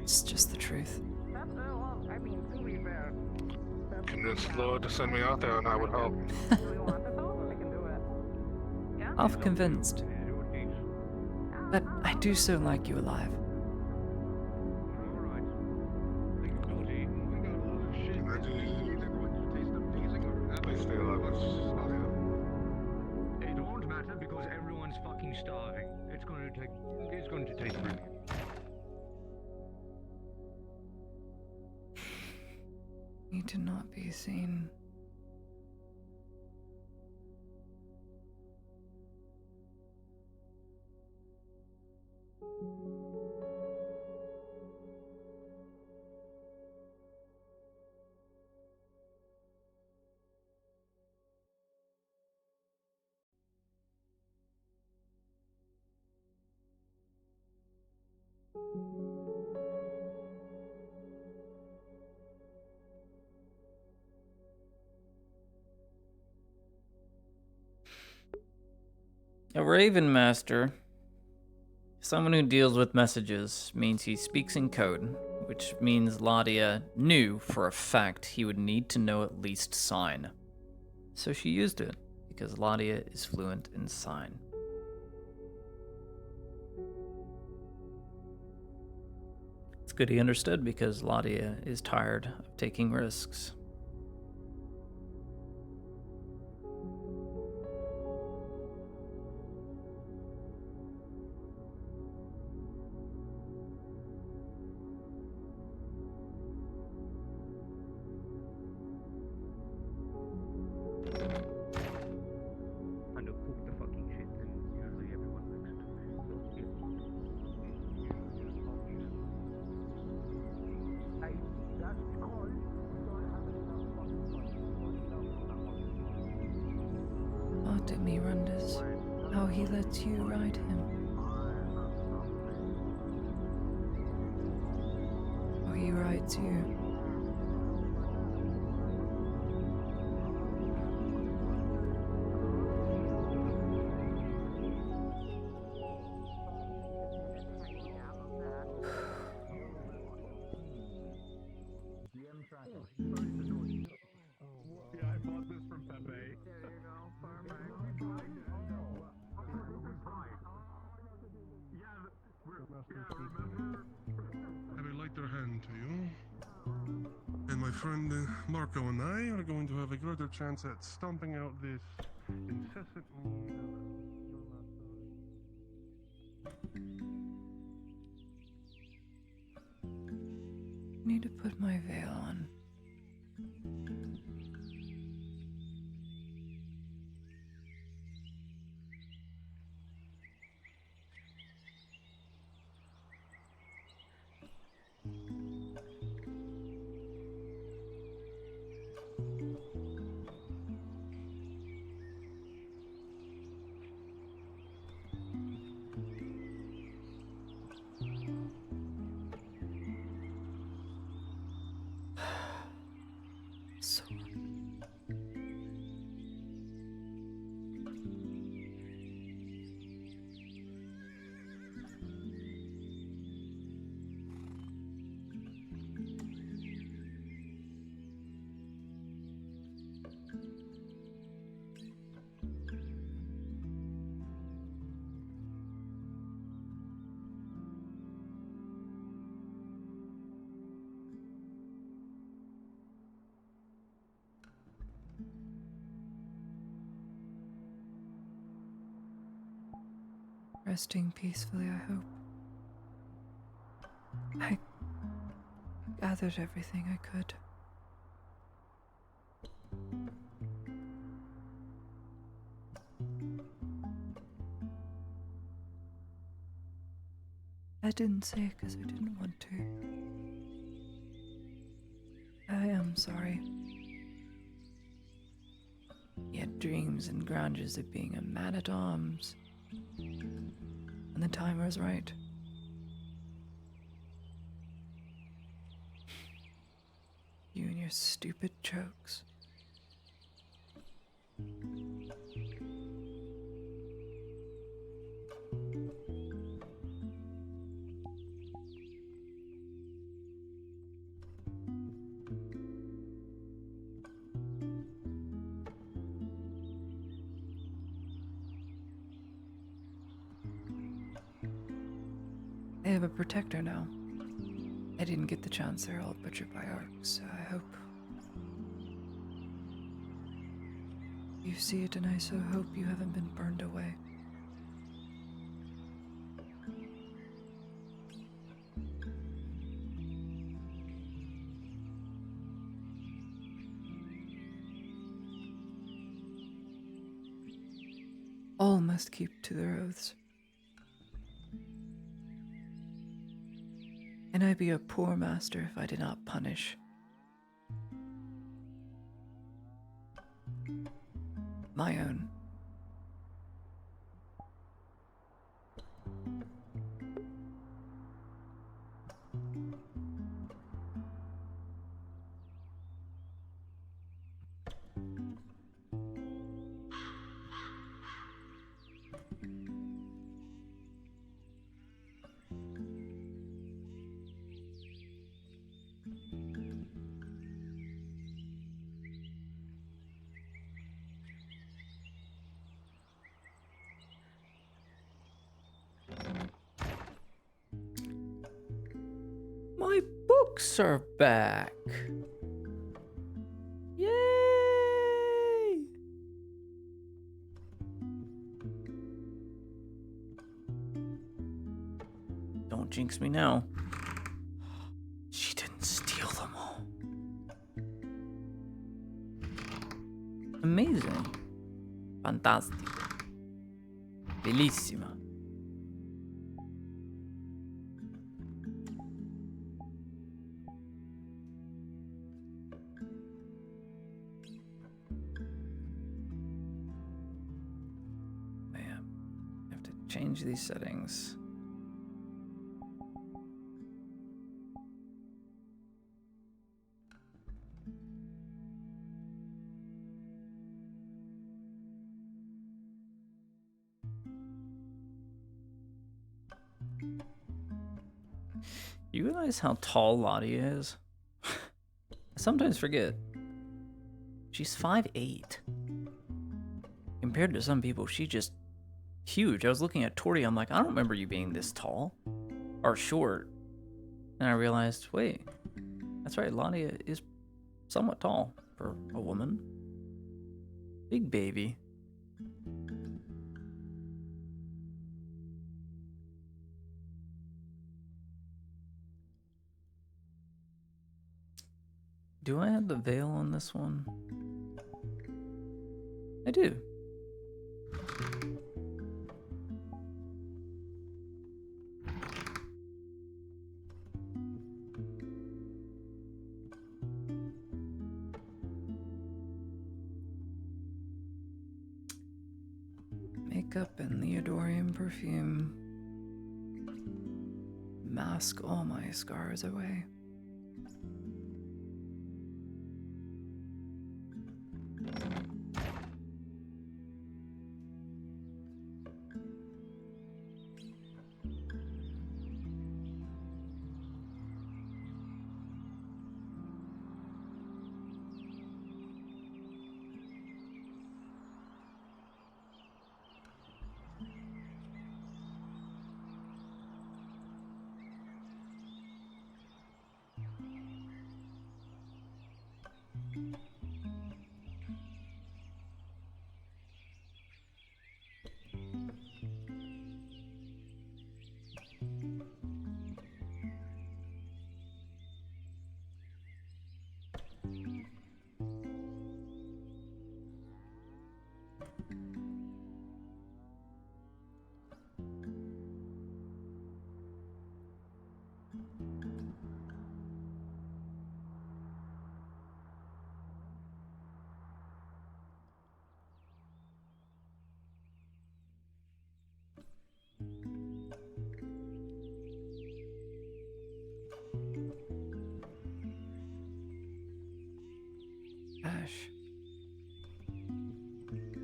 It's just the truth. Convince Lord to send me out there and I would help. Half convinced. But I do so like you alive. It won't matter because everyone's fucking starving. It's going to taste brilliant. Need to not be seen. A Raven Master, someone who deals with messages, means he speaks in code, which means Ladia knew for a fact he would need to know at least sign. So she used it, because Ladia is fluent in sign. It's good he understood because Ladia is tired of taking risks. Artemi wonders how he lets you ride him. Or he rides you. Yeah, I bought this from Pepe. There you go. Yeah, Have a lighter hand to you. And my friend Marco and I are going to have a greater chance at stomping out this incessant need of I need to put my veil on. So resting peacefully, I hope. I gathered everything I could. I didn't say it because I didn't want to. I am sorry. He had dreams and grandeurs of being a man-at-arms. And the time was right. You and your stupid jokes. They have a protector now. I didn't get the chance. They're all butchered by orcs, so I hope you see it, and I so hope you haven't been burned away. All must keep to their oaths. And I'd be a poor master if I did not punish my own. My books are back. Yay! Don't jinx me now. She didn't steal them all. Amazing. Fantastico. Bellissima. Change these settings. You realize how tall Lottie is? I sometimes forget. She's 5'8". Compared to some people, she's just huge. I was looking at Tori, I'm like, I don't remember you being this tall. are short. And I realized, wait, that's right, Lonnie is somewhat tall for a woman. Big baby. Do I have the veil on this one? I do. Makeup and Leodorian perfume. Mask all my scars away. Ash.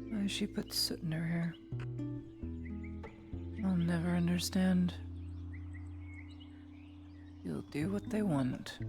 Why she put soot in her hair? I'll never understand. You'll do what they want.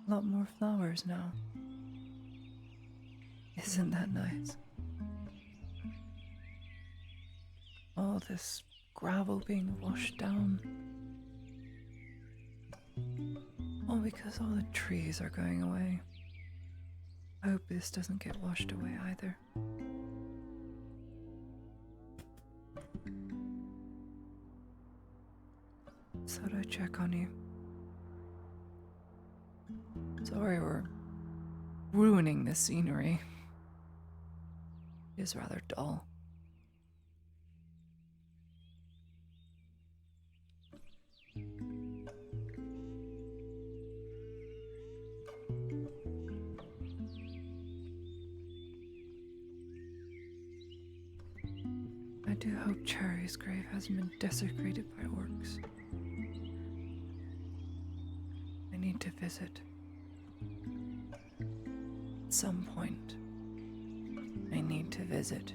A lot more flowers now. Isn't that nice? All this gravel being washed down. All because all the trees are going away. I hope this doesn't get washed away either. Thought I'd check on you. Sorry we're ruining the scenery. It is rather dull. I do hope Cherry's grave hasn't been desecrated by orcs. I need to visit. At some point, I need to visit.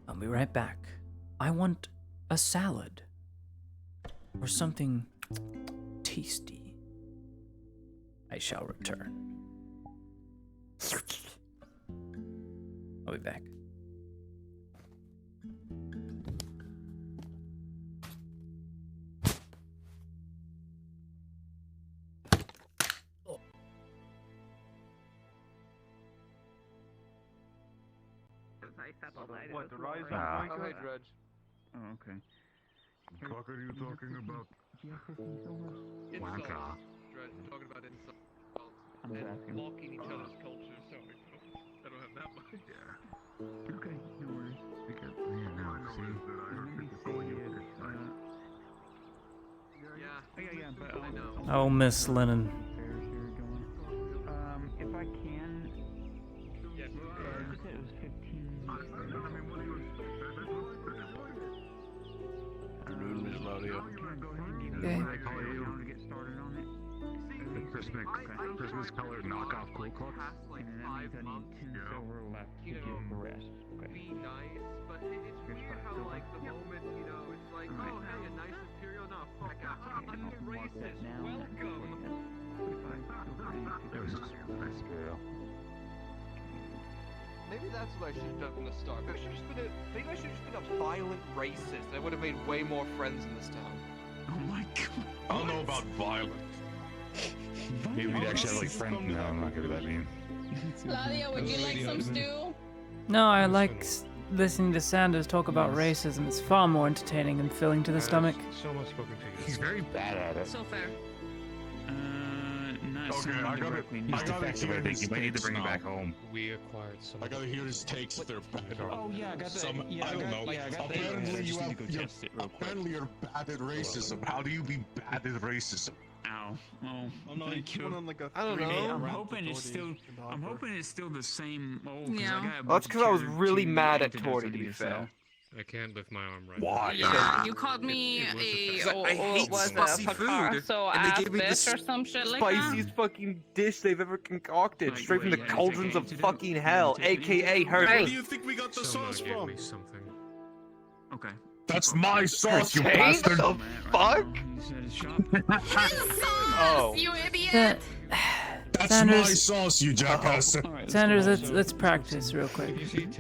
I'll be right back. I want a salad. Or something tasty. I shall return. I'll be back. What, the rise of Oh, hey, Dredge. Oh, okay. What the fuck are you talking about? Wanker. Dredge, talking about insults and mocking each other's culture. Sorry, I don't have that much. Yeah. Okay, no worries. Because, yeah, but I know. Oh, Miss Lennon. If I can, Yes, you said it was 15. Miss Laudia. Okay. To get started on it. The Christmas colored knockoff Cool Cooks. And then that means I need 2 silver left to give the rest. Okay. Be nice, but it's weird how like the moment, you know, it's like, oh hey, a nice imperial, no, fuck out, I'm racist, welcome. Maybe that's what I should have done from the start. Maybe I should have just been a violent racist. I would have made way more friends in this town. Oh my god. I don't know about violent. Maybe we'd actually have like friends. No, I'm not gonna do that mean. Claudia, would you like some stew? No, I like listening to Sanders talk about racism. It's far more entertaining and filling to the stomach. So much spoken to. He's very bad at it. So fair. Not Okay, someone I gotta directly. hear Defective, I think. You might need to bring it back home. We acquired some. I gotta hear his takes. They're bad. Oh yeah, I got that. Some, Yeah, I don't know. Yeah, I got that. Apparently I you just have. need to go test it real quick. Apparently you're bad at racism. How do you be bad at racism? Ow. Oh, I'm not thank you. on like a I don't know. three-day I'm rant hoping it's authority still. in I'm Hopper. hoping it's still the same. Oh, Yeah. I got a Well, that's bunch because of I was tier really 2 mad at antidotes Tori, I to need be sell. fair. I can't lift my arm right Why? now. Yeah, you called me I hate spicy food, so and they ass gave me the bitch or some shit like that. spiciest fucking dish they've ever concocted, straight from the yeah, cauldrons of antidote. fucking hell, aka her. Where do you think we got the sauce Someone from? gave me something. Okay. That's my sauce, you Taste? bastard! The fuck? He said it's shop. Oh. You idiot! That's Sanders- my sauce, you jackass! Sanders, let's practice real quick.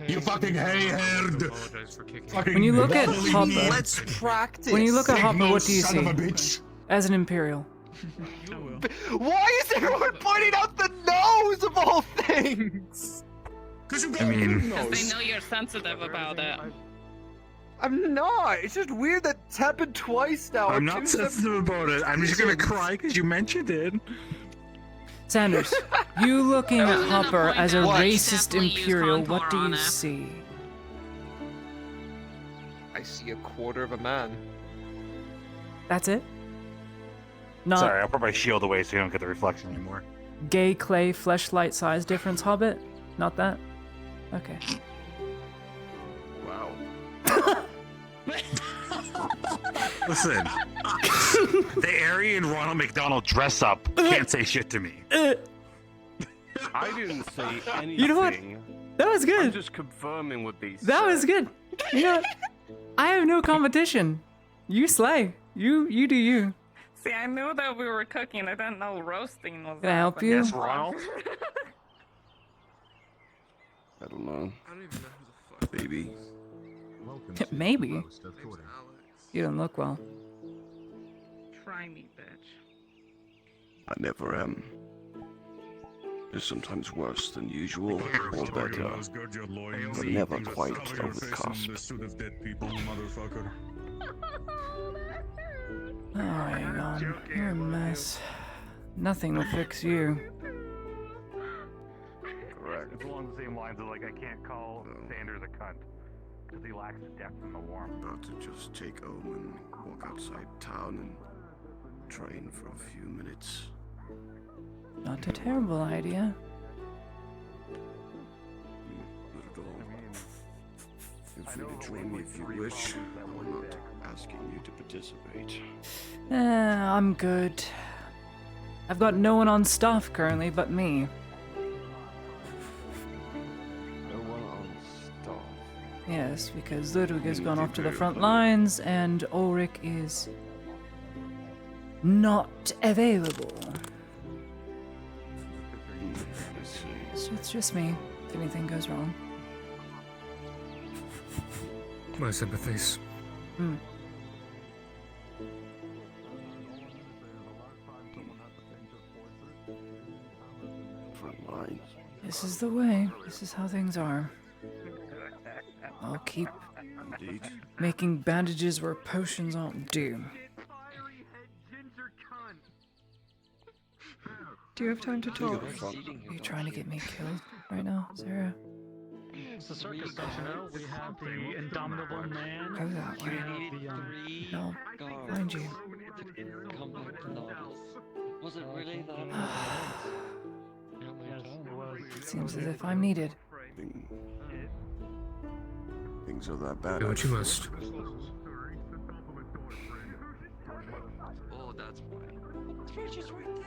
You fucking hay-haired! Apologize for kicking. Fucking When you look at wobbly Hopper, knee. Let's practice. when you look at Hopper, Big what do you nose see? son of a bitch. As an Imperial. I will. Why is everyone pointing out the nose of all things? Cause you got a big Because nose. they know you're sensitive about it. I'm not. It's just weird that it's happened twice now. I'm or not two sensitive about it. I'm just gonna cry because you mentioned it. Sanders, you looking I was at gonna Hopper point as a out that you racist definitely used Imperial, what do contour on you it. see? I see a quarter of a man. That's it? Not Sorry, I'll put my shield away so you don't get the reflection anymore. gay clay fleshlight size difference, Hobbit? Not that? Okay. Wow. Listen, the Aryan Ronald McDonald dress up can't say shit to me. I didn't say anything. You know what? That was good. I'm just confirming what they said. That was good. You know what? I have no competition. You slay. You do you. See, I knew that we were cooking. I didn't know roasting was. Can I help you? Yes, Ronald. I don't know. I don't even know who the fuck. Baby. Maybe. You don't look well. Try me, bitch. I never am. It's sometimes worse than usual, or better, but never quite over the cusp. Alright, you're a mess. Nothing will fix you. Correct. It's along the same lines of like, I can't call Sanders a cunt because he lacks the depth and the warmth. About to just take home and walk outside town and train for a few minutes. Not a terrible idea. Not at all. Feel free to join me if you wish. I'm not asking you to participate. I'm good. I've got no one on staff currently but me. No one on staff. Yes, because Ludwig has gone off to the front lines and Ulrich is not available. So it's just me if anything goes wrong. My sympathies. Hmm. Front lines. This is the way. This is how things are. I'll keep Indeed. making bandages where potions aren't due. Do you have time to talk? Are you trying to get me killed right now, Sarah? It's the circus, don't you know? We have the indomitable man. Go that way. We have the, No, find you. Come back to Nardis. Was it really that? Seems as if I'm needed. Things are that bad. Do what you must. Oh, that's why. Treasure's right there.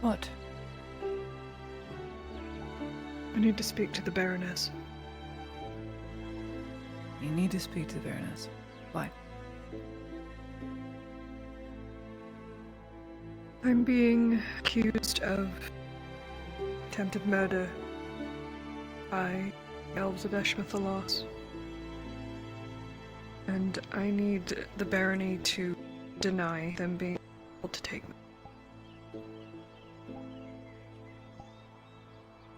What? I need to speak to the Baroness. You need to speak to the Baroness. Why? I'm being accused of attempted murder by elves of Eshmethalos. And I need the barony to deny them being able to take me.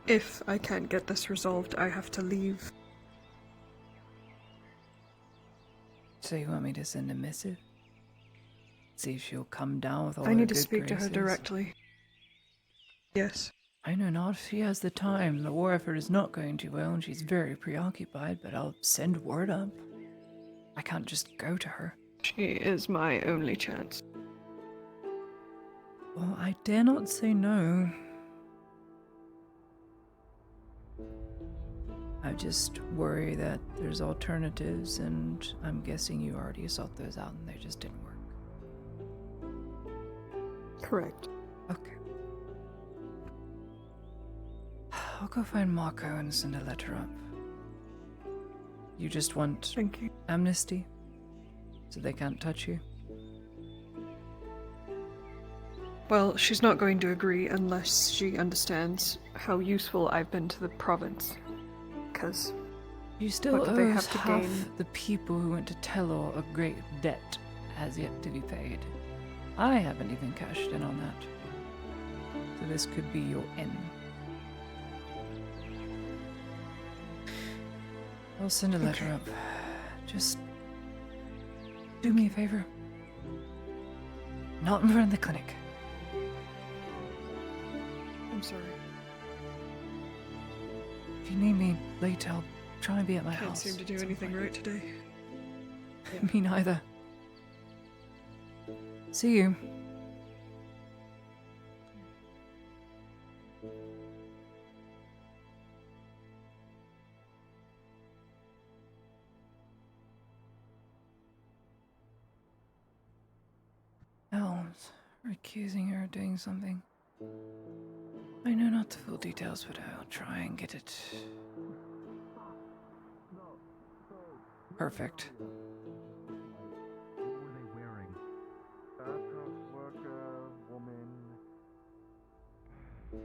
If I can't get this resolved, I have to leave. So you want me to send a missive? See if she'll come down with all I her need to good speak to her graces? directly. Yes. I know not if she has the time. The war effort is not going too well and she's very preoccupied, but I'll send word up. I can't just go to her. She is my only chance. Well, I dare not say no. I just worry that there's alternatives, and I'm guessing you already sought those out and they just didn't work. Correct. Okay. I'll go find Marco and send a letter up. You just want Thank you. amnesty? So they can't touch you? Well, she's not going to agree unless she understands how useful I've been to the province. Because You still what do they owe have to half gain? the people who went to Telor a great debt has yet to be paid. I haven't even cashed in on that. So this could be your end. I'll send a letter up. Just do me a favor. Not in front of the clinic. I'm sorry. If If you need me later, I'll try and be at my Can't house. seem to do anything right today. Me neither. See you. Elms are accusing her of doing something. I know not the full details, but I'll try and get it. Perfect. What were they wearing? Bathhouse worker, woman. She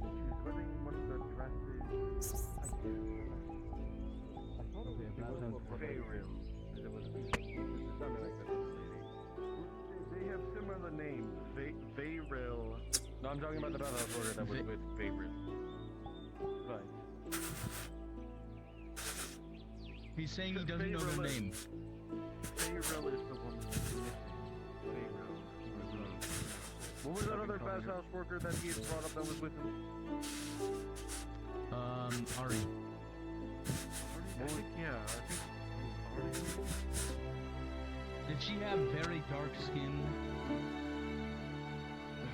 was wearing one of the dresses. I thought it was Fayril. It was something like that. They have similar names. Fayril. No, I'm talking about the bathhouse worker that was with Fayril. Right. He's saying he doesn't know their name. Fayril is the woman. Fayril. What was that other bathhouse worker that he had brought up that was with him? Ari. Yeah, I think it was Ari. Did she have very dark skin?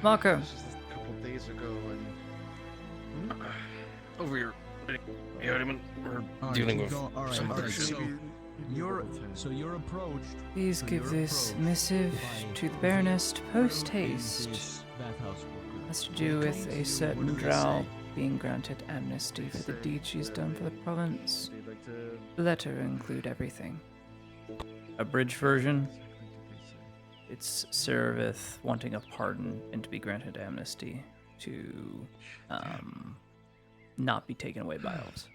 Marco. This was a couple days ago, and over here, we're dealing with some other shit. So you're approached. Please give this missive to the Baroness post haste. Has to do with a certain drow being granted amnesty for the deed she's done for the province. The letter include everything. Abridged version. It's Serevith wanting a pardon and to be granted amnesty to not be taken away by elves.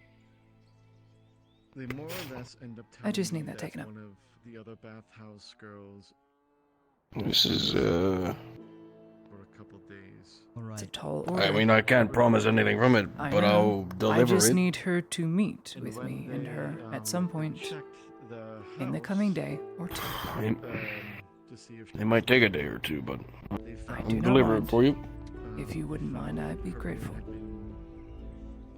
They more or less end up I just telling need me that taken up. one of the other bathhouse girls This is, for a couple days. It's a tall order. I mean, I can't promise anything from it, I but know. I'll deliver I just it. need her to meet with me and her at some point in the coming day or two. I mean, To see if it might take a day or two, but I I'll do not deliver mind. it for you. If you wouldn't mind, I'd be grateful.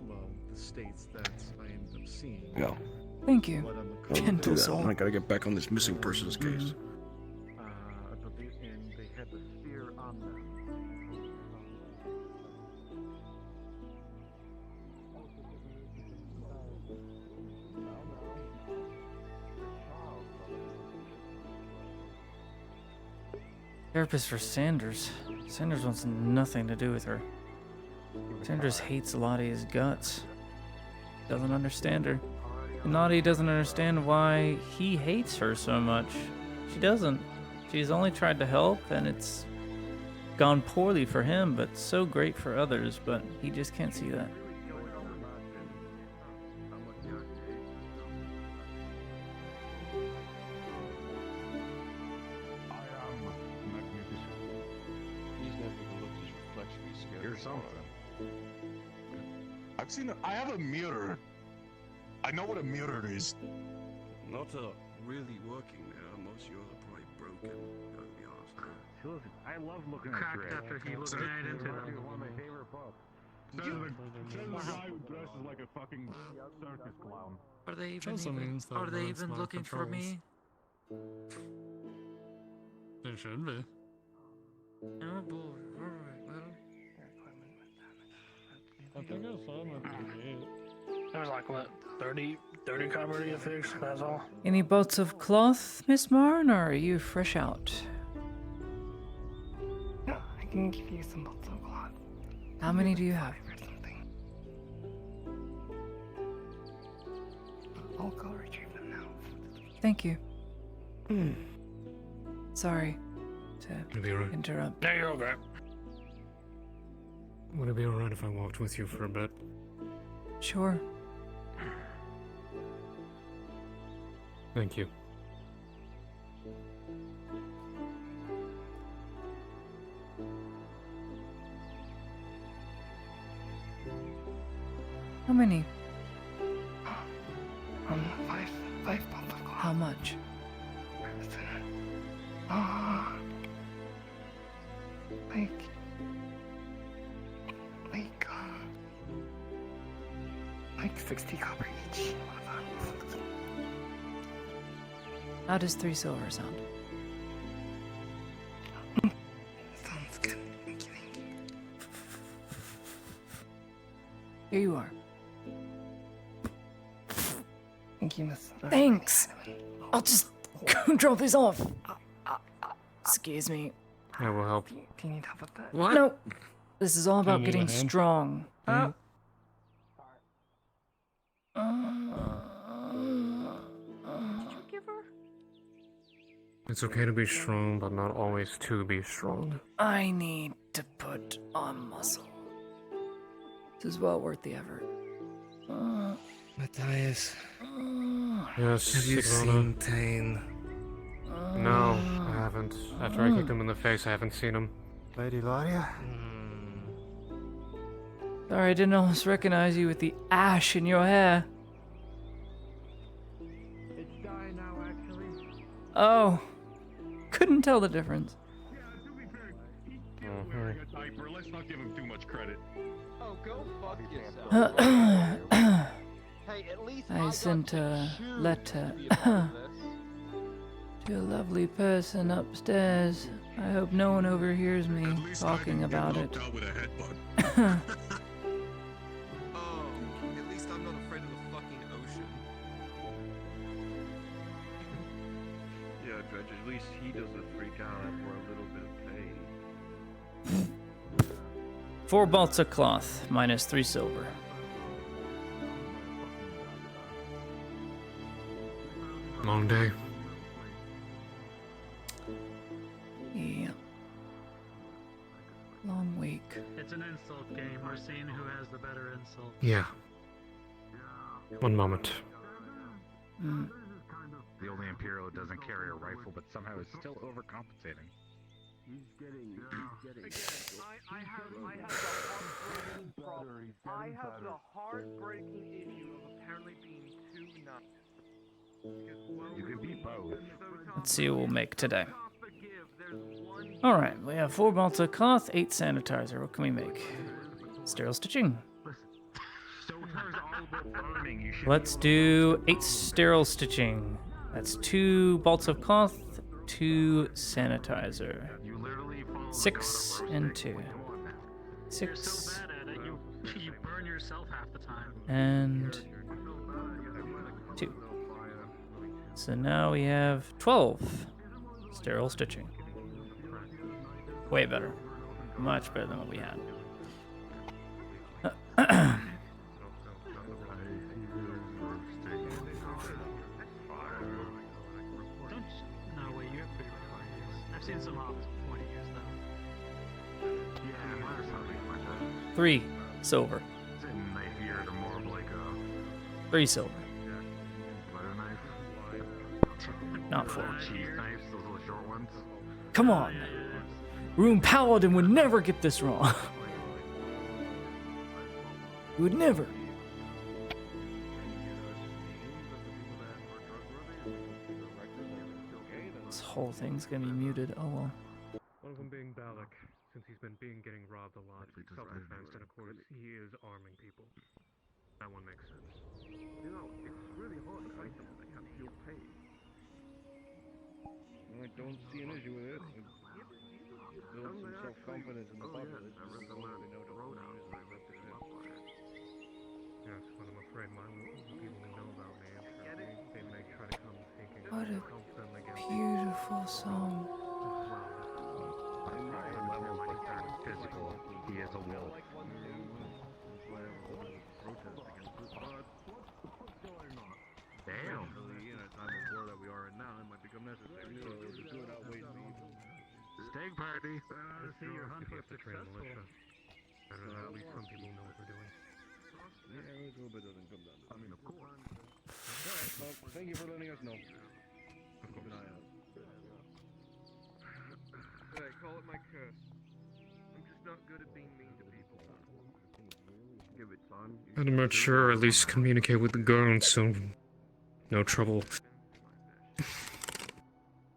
well, the states that I ended up seeing. Yeah. Thank you. What I'm I'll do Gentle that. soul. I gotta get back on this missing persons case. I believe, and they had the spear on them. Therapist for Sanders. Sanders wants nothing to do with her. Sanders hates Lottie as guts. Doesn't understand her. And Lottie doesn't understand why he hates her so much. She doesn't. She's only tried to help, and it's gone poorly for him, but so great for others, but he just can't see that. He's never even looked at his reflection. He's scared. Here's something. I've seen it. I have a mirror. I know what a mirror is. Not really working there. Most of yours are probably broken. Gotta be honest. Listen, I love looking at Cracked your after he looked right into them. One of my favorite books. Says the guy who dresses like a fucking circus clown. Are they even, Also means that are they roads even not looking for me? They should be. Oh boy, alright, well. I think I saw him at the gate. There's like, what, 30 copper to fix? That's all. Any bolts of cloth, Miss Marn, or are you fresh out? No, I can give you some bolts of cloth. How many do you have? I'll go retrieve them now. Thank you. Sorry It'll be alright. to interrupt. No, you're okay. Would it be alright if I walked with you for a bit? Sure. Thank you. How many? Five bolts of cloth. How much? Like 60 copper each. How does 3 silver sound? Sounds good. Here you are. Thank you, Miss. Thanks. I'll just go drop this off. Excuse me. I will help. Do you need help with that? What? No. This is all about need getting a hand? strong. Oh. It's okay to be strong, but not always to be strong. I need to put on muscle. This is well worth the effort. Matthias, Yes, have you Sigrana. seen Tane? No, I haven't. After I kicked him in the face, I haven't seen him. Lady Laria? Sorry, I didn't almost recognize you with the ash in your hair. It's dying now, actually. Oh. Couldn't tell the difference. Wearing a diaper. Let's not give him too much credit. Oh, go fuck yourself. Hey, at least I sent a letter to a lovely person upstairs. I hope no one overhears me talking about it. Out with a headbutt. Oh, at least I'm not afraid of the fucking ocean. Yeah, Dredge, at least he doesn't freak out for a little bit of pain. 4 bolts of cloth, minus 3 silver. Long day. Yeah. Long week. It's an insult game. We're seeing who has the better insult. Yeah. One moment. Mm. The only Imperial doesn't carry a rifle, but somehow is still overcompensating. He's getting. I have the heartbreaking issue of apparently being too nice. You can be both. Let's see what we'll make today. Alright, we have 4 bolts of cloth, 8 sanitizer. What can we make? Sterile stitching. Let's do 8 sterile stitching. That's 2 bolts of cloth, 2 sanitizer. 6 and 2. 6 You burn yourself half the time. and 2. So now we have 12 sterile stitching. Way better. Much better than what we had. No, wait, you have pretty good years. I've seen some off 20 years though. 3 silver. 3 silver. Not 4. Come on. Rune Paladin would never get this wrong. He would never. This whole thing's gonna be muted. Oh well. One of them being Balak, since he's been getting robbed a lot, self-defense, and of course he is arming people. That one makes sense. You know, it's really hard to fight them when they have feel pain. I don't see an issue with it. It builds some self-confidence in the populace. Yes, but I'm afraid the people who know about me, they may try to come thinking What a help them against beautiful song. Physical, he is a wolf. Damn. In a time of war that we are in now, it might become necessary. So the good outweighs the evil. Steak party. See your hunt was to train successful. militia. I don't know, at least some people know what we're doing. Yeah, a little bit doesn't come down to that. I mean, of course. Alright, well, thank you for letting us know. Keep an eye out. Hey, call it my curse. I'm just not good at being mean to people. Give it time. I'd mature, or at least communicate with the girls, so no trouble.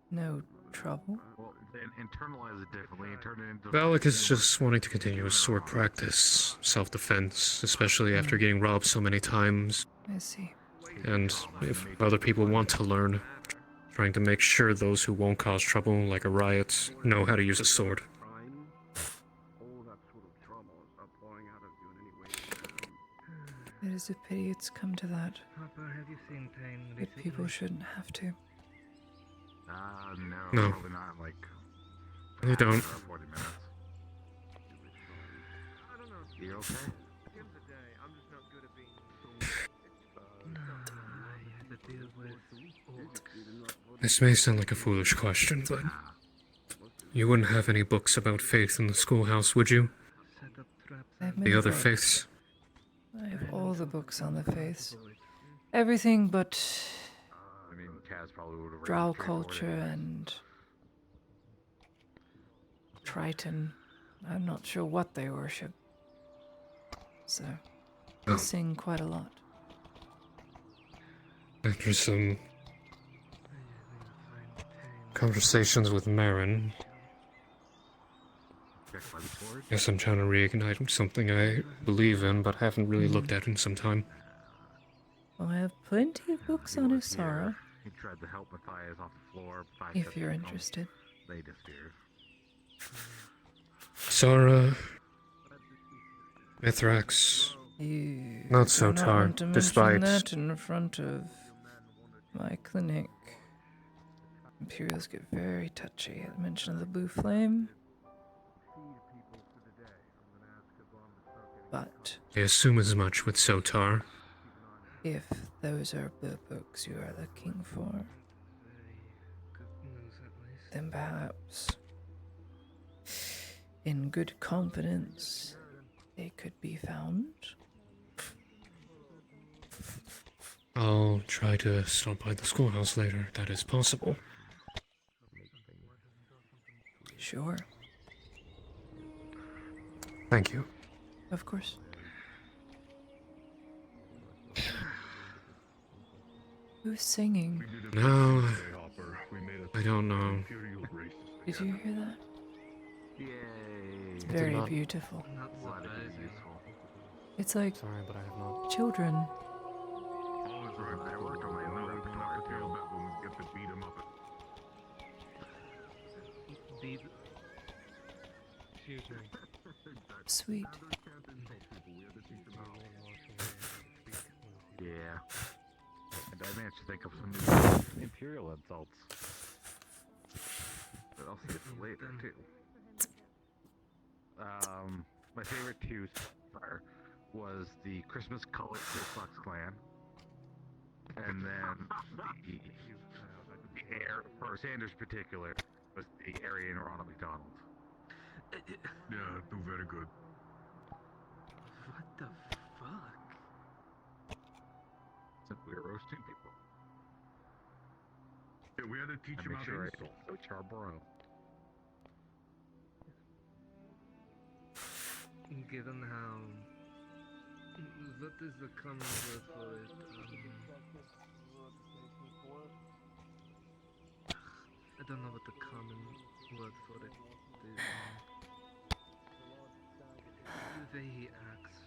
No trouble? Well, then internalize it differently and turn it into... Valak is just wanting to continue his sword practice, self-defense, especially after getting robbed so many times. I see. And if other people want to learn, trying to make sure those who won't cause trouble, like a riot, know how to use a sword. All that sort of trauma are pouring out of you in any way you can. It is a pity it's come to that. Papa, have you seen pain But people shouldn't have to. No, No. probably not, like... They don't. 40 minutes. I don't know. You okay? At the end of the day, I'm just not good at being I had to deal with orcs. This may sound like a foolish question, but... You wouldn't have any books about faith in the schoolhouse, would you? I have The many other books. faiths? I have all the books on the faiths. Everything but I mean, Kaz probably would have... drow culture and Triton. I'm not sure what they worship. So, I sing quite a lot. After some conversations with Marin, guess I'm trying to reignite something I believe in but haven't really looked at in some time. Well, I have plenty of books on Usara, He tried to help Matthias off the floor. if you're interested. They disappeared. Sara, Mithrax, You not do not Sotar, want to mention despite... that in front of my clinic. Imperials get very touchy at mention of the blue flame. But I assume as much with Sotar. if those are the books you are looking for, then perhaps, in good confidence, they could be found. I'll try to stop by the schoolhouse later, that is possible. Sure, Thank you. of course. Who's singing? No, I don't know. Did you hear that? Yay! It's very beautiful. It's like Sorry, but I have not. children. I worked on my own repertoire too. Get to beat him up. Sweet. Yeah. And I managed to think of some new Imperial insults. But I'll see it later too. My favorite too far was the Christmas colored Ku Klux Klan. And then the air, for Sanders in particular, was the Aryan Ronald McDonald. Yeah, do very good. What the fuck? Since we were roasting people. Yeah, we had to teach him Make how sure to I insult. don't Charborough. Given how... What is the common word for it? I don't know what the common word for it is. The way he acts.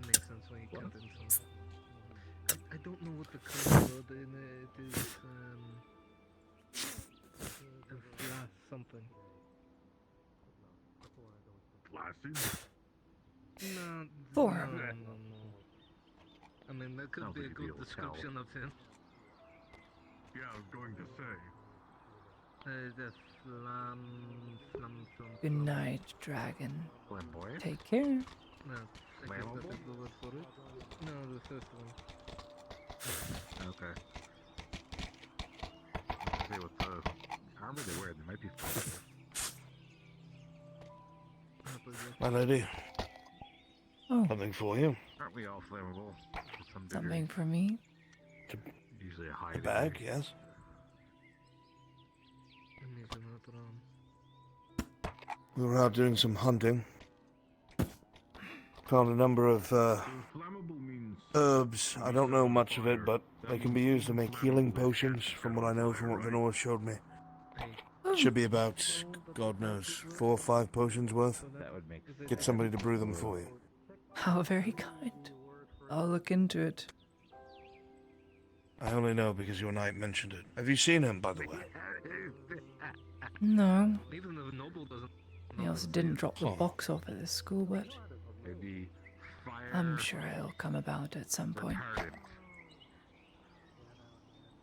Makes sense when you can't insult. I don't know what the common word in it is. Something. Flaccid? No. Four. No. I mean, that could Sounds be a like good you'd be able to tell. description of him. Yeah, I was going to say. The flam. Good night, dragon. Flamboyant? Take care. No, I guess Flammable? that is the word for it. No, the first one. Okay. See what the armor they wear, they might be flammable. My lady. Oh. Something for you. Aren't we all flammable to some degree? Something for me? Usually a high A bag, yes. We were out doing some hunting. Found a number of herbs. I don't know much of it, but they can be used to make healing potions, from what I know from what Venora showed me. Should be about, God knows, 4 or 5 potions worth. Get somebody to brew them for you. How very kind. I'll look into it. I only know because your knight mentioned it. Have you seen him, by the way? No. Even the noble doesn't. He also didn't drop the box off at this school, but I'm sure it'll come about at some point.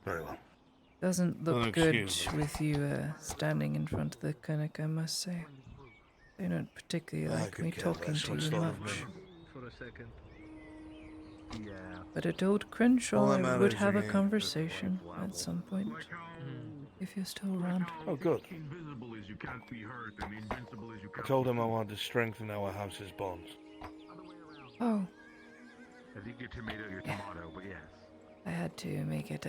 Very well. Doesn't look Oh, good excuse me. with you standing in front of the clinic, I must say. They don't particularly I like could me care talking less to what's you thought of much. me. For a second. Yeah. But I told Crenshaw All that I would matters have a to me. conversation at some point. If you're still around. Oh, good. I told him I wanted to strengthen our house's bonds. Oh, I think your tomato, but yes. I had to make it,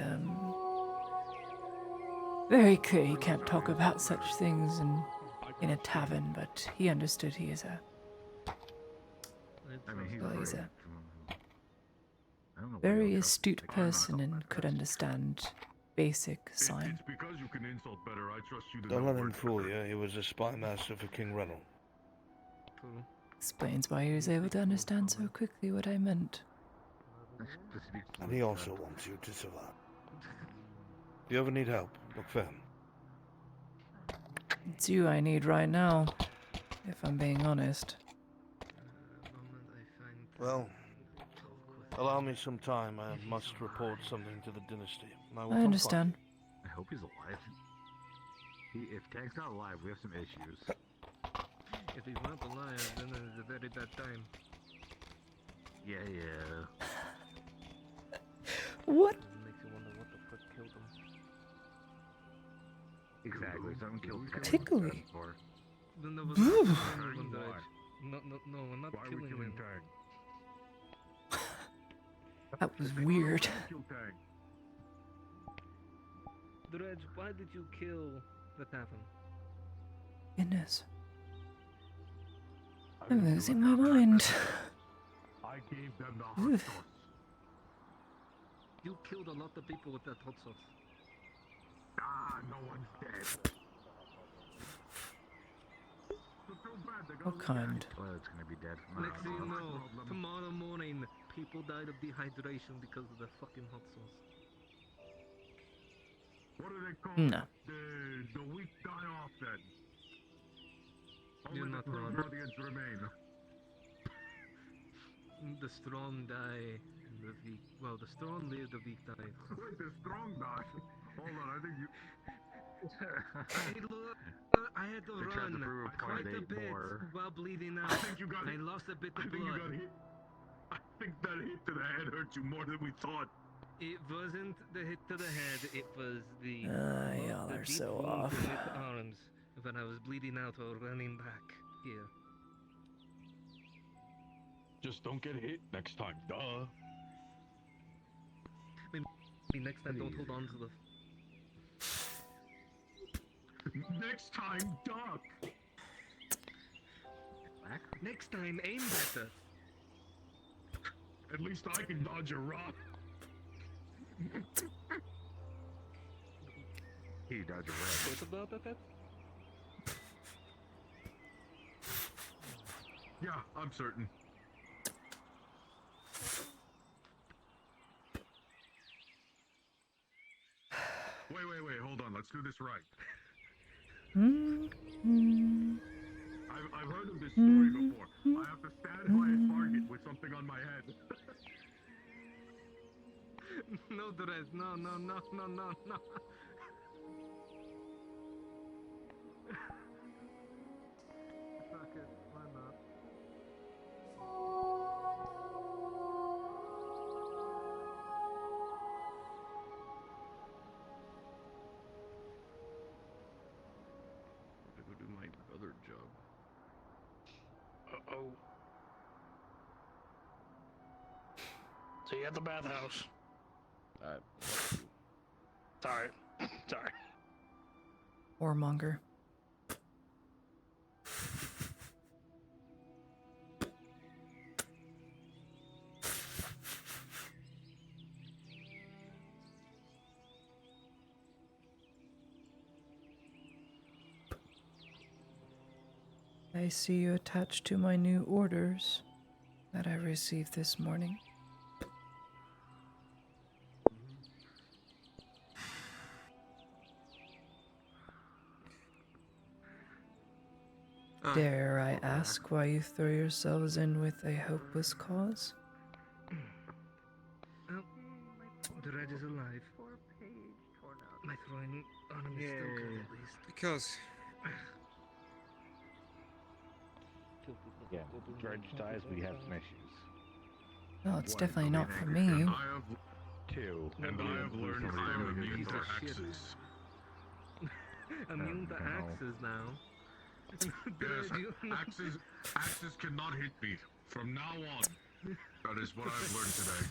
very clear you can't talk about such things in a tavern, but he understood he is a... Well, he's a very astute person and could understand basic sign. Don't let him fool you. He was a spy master for King Renal. Explains why he was able to understand so quickly what I meant. And he also wants you to survive. If you ever need help, look for him. It's you I need right now, if I'm being honest. Well, allow me some time. I must report something to the dynasty. I will I come understand. I hope he's alive. If Tank's not alive, we have some issues. If he's not alive, then it's a very bad time. Yeah. What? Makes you wonder what the fuck killed him. Exactly. Someone killed Tank. Tickly. Then there was Ooh. one died. No, not Why are we killing killing him. Tank? That was weird. Dredge, why did you kill the tavern? Goodness. I'm losing my mind. I gave them the hot Oof. sauce. You killed a lot of people with that hot sauce. No one's dead. What kind? Toilet's gonna be dead. Next thing you know, tomorrow morning, people died of dehydration because of the fucking hot sauce. What do they call No. the weak die off then? You're Only not the wrong. Guardians remain. The strong die, and the weak. Well, the strong live, the weak die. Wait, the strong die? Hold on, I think you. Hey, look, I had to They tried to run prove a point quite a they bit more. while bleeding out. I think you got I hit. lost a bit I of think you blood. got hit. I think that hit to the head hurt you more than we thought. It wasn't the hit to the head, it was the Y'all the are deep so wound off. to the arms when I was bleeding out while running back here. Just don't get hit next time, duh. Maybe next time don't hold on to the... Next time, duck! Next time, aim better. At least I can dodge a rock. He dodged a rock. What about that? Yeah, I'm certain. Wait, hold on. Let's do this right. I've heard of this story before. I have to stand by a target with something on my head. No, Drez, no. Fuck it, why not? I go do my other job. Uh-oh. See you at the bathhouse. Sorry. Sorry. Warmonger. I see you attached to my new orders that I received this morning. Dare I ask why you throw yourselves in with a hopeless cause? The red is alive. My throwing on him is still good, at least. Because Yeah, Dredge dies, we have some issues. No, it's definitely not for me. Two. And I have learned I am immune to axes. Immune to axes now. Yes, axes cannot hit me. From now on. That is what I've learned today.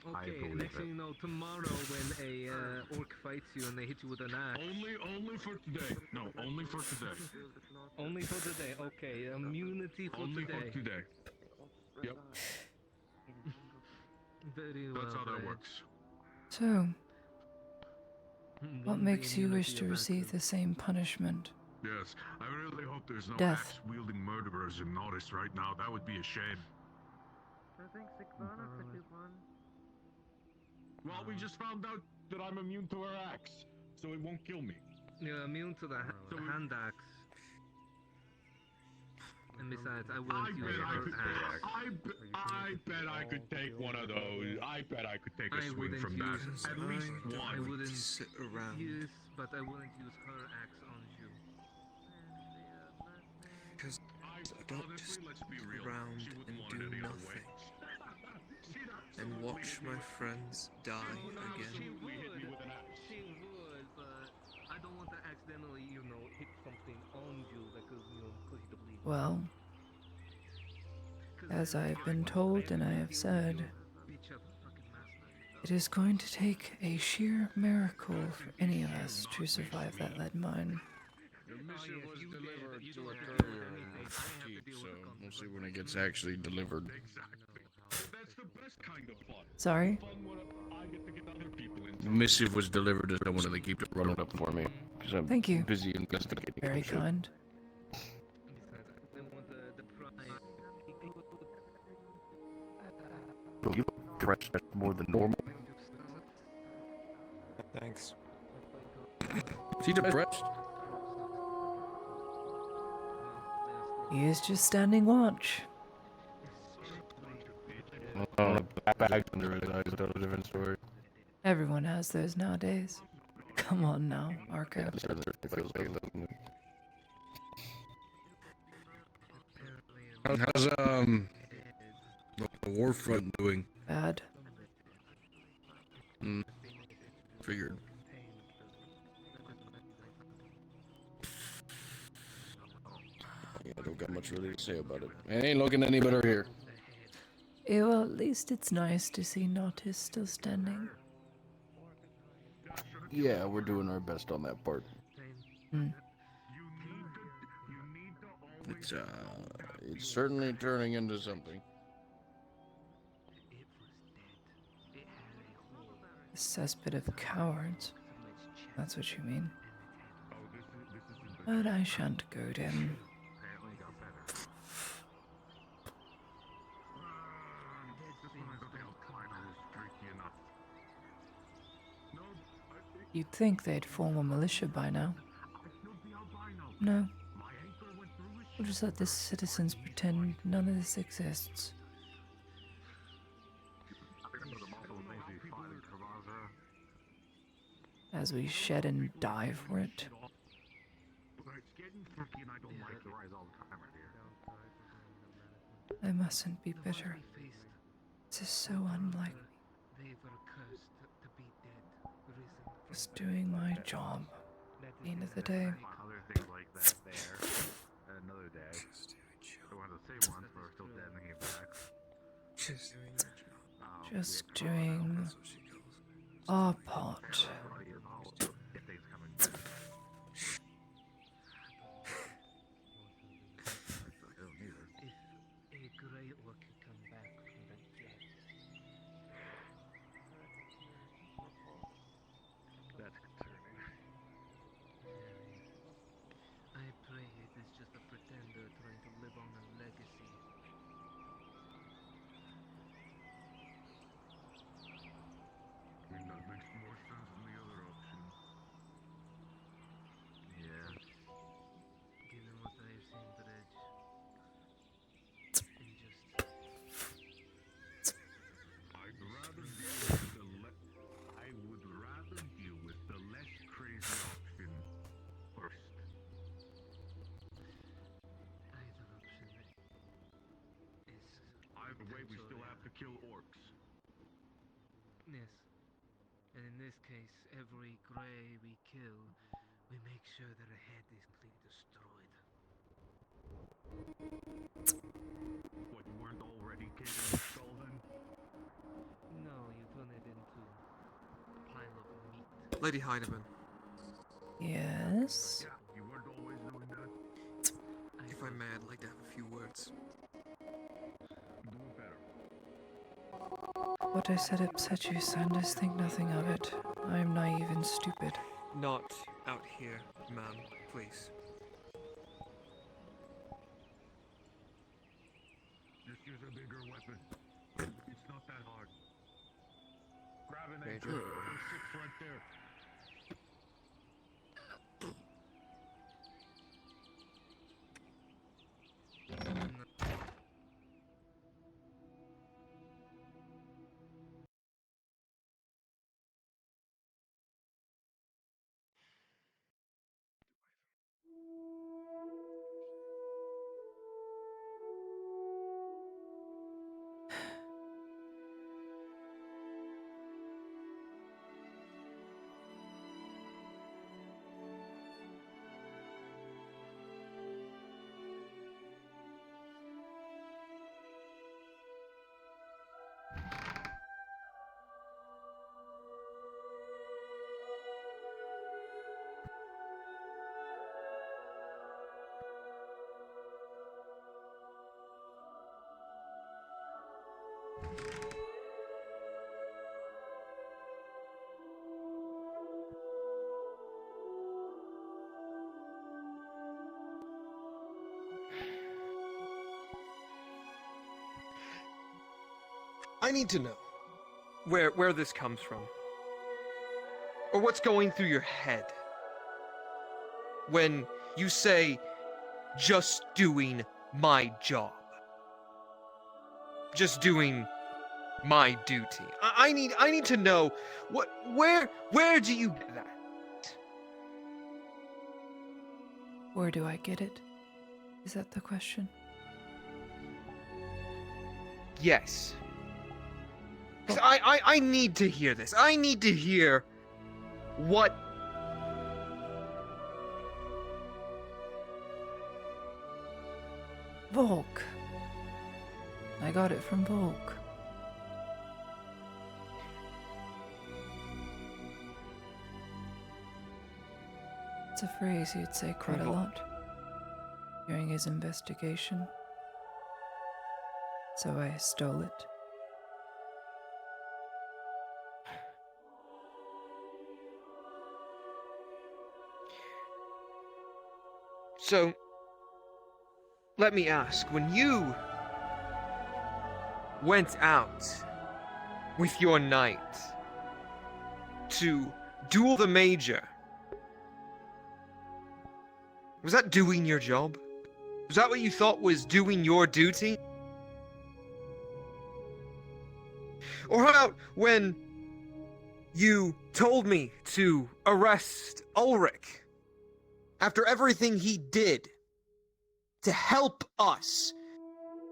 Okay, next thing you know, tomorrow when a orc fights you and they hit you with an axe. Only for today. No, only for today. Only for today. Okay, immunity for Only today. for today. Yep. Very well. That's how that played. works. So, what One makes day you wish immunity to of receive axes. the same punishment? Yes, I really hope there's no Death. axe-wielding murderers in Nordis right now. That would be a shame. Well, we just found out that I'm immune to her axe, so it won't kill me. You're immune to the hand axe. And besides, I wouldn't use her axe. I bet I could take one of those. I bet I could take a I swing wouldn't from that. use- At least I one. wouldn't sit around. use, but I wouldn't use her axe on you. Because I don't just sit around and do nothing and watch my friends die again. She would, but I don't want to accidentally, hit something on you that could, cause you to bleed. Well, as I've been told and I have said, it is going to take a sheer miracle for any of us to survive that lead mine. Your mission was delivered to a courier in Keep, so we'll see when it gets actually delivered. That's the best kind of fun. Sorry? Fun when I get to get other people in. The missive was delivered to someone and they keep it running up for me. Because I'm Thank you. busy investigating. Very shit. kind. Bro, you look dressed more than normal. Thanks. Is he depressed? He is just standing watch. Bags under his eyes, that's a different story. Everyone has those nowadays. Come on now, Marco. Yeah, it feels like it, doesn't it? How's the war front doing? Bad. Figured. Yeah, I don't got much really to say about it. It ain't looking any better here. Yeah, well, at least it's nice to see Nautis still standing. Yeah, we're doing our best on that part. It's certainly turning into something. A cesspit of cowards. That's what you mean. But I shan't goad him. You'd think they'd form a militia by now. No. We'll just let the citizens pretend none of this exists. As we shed and die for it. I mustn't be bitter. This is so unlike me. They were cursed to be dead, risen. Just doing my job. At the end of the day. Other things like that there. Another day. One of the same ones, but we're still dead and came back. Just doing our part. If a grey orc could come back from the dead. That's concerning. I pray it is just a witness. And in this case, every grey we kill, we make sure that a head is completely destroyed. What, you weren't already kicking the skull then? No, you turn it into a pile of meat. Lady Heinemann, Yes? You weren't always doing that? if I may, I'd like to have a few words. Do it better. What I said upset you, Sanders. Think nothing of it. I am naive and stupid. Not out here, ma'am, please. Just use a bigger weapon. It's not that hard. Grab an Major. anchor. There's 6 right there. I need to know where this comes from. Or what's going through your head when you say, just doing my job. Just doing my duty. I need to know where do you get that? Where do I get it? Is that the question? Yes. 'Cause I need to hear this. I need to hear what... Volk. I got it from Volk. It's a phrase he'd say quite a lot during his investigation. So I stole it. So, let me ask, when you went out with your knight to duel the Major, was that doing your job? Was that what you thought was doing your duty? Or how about when you told me to arrest Ulrich after everything he did to help us,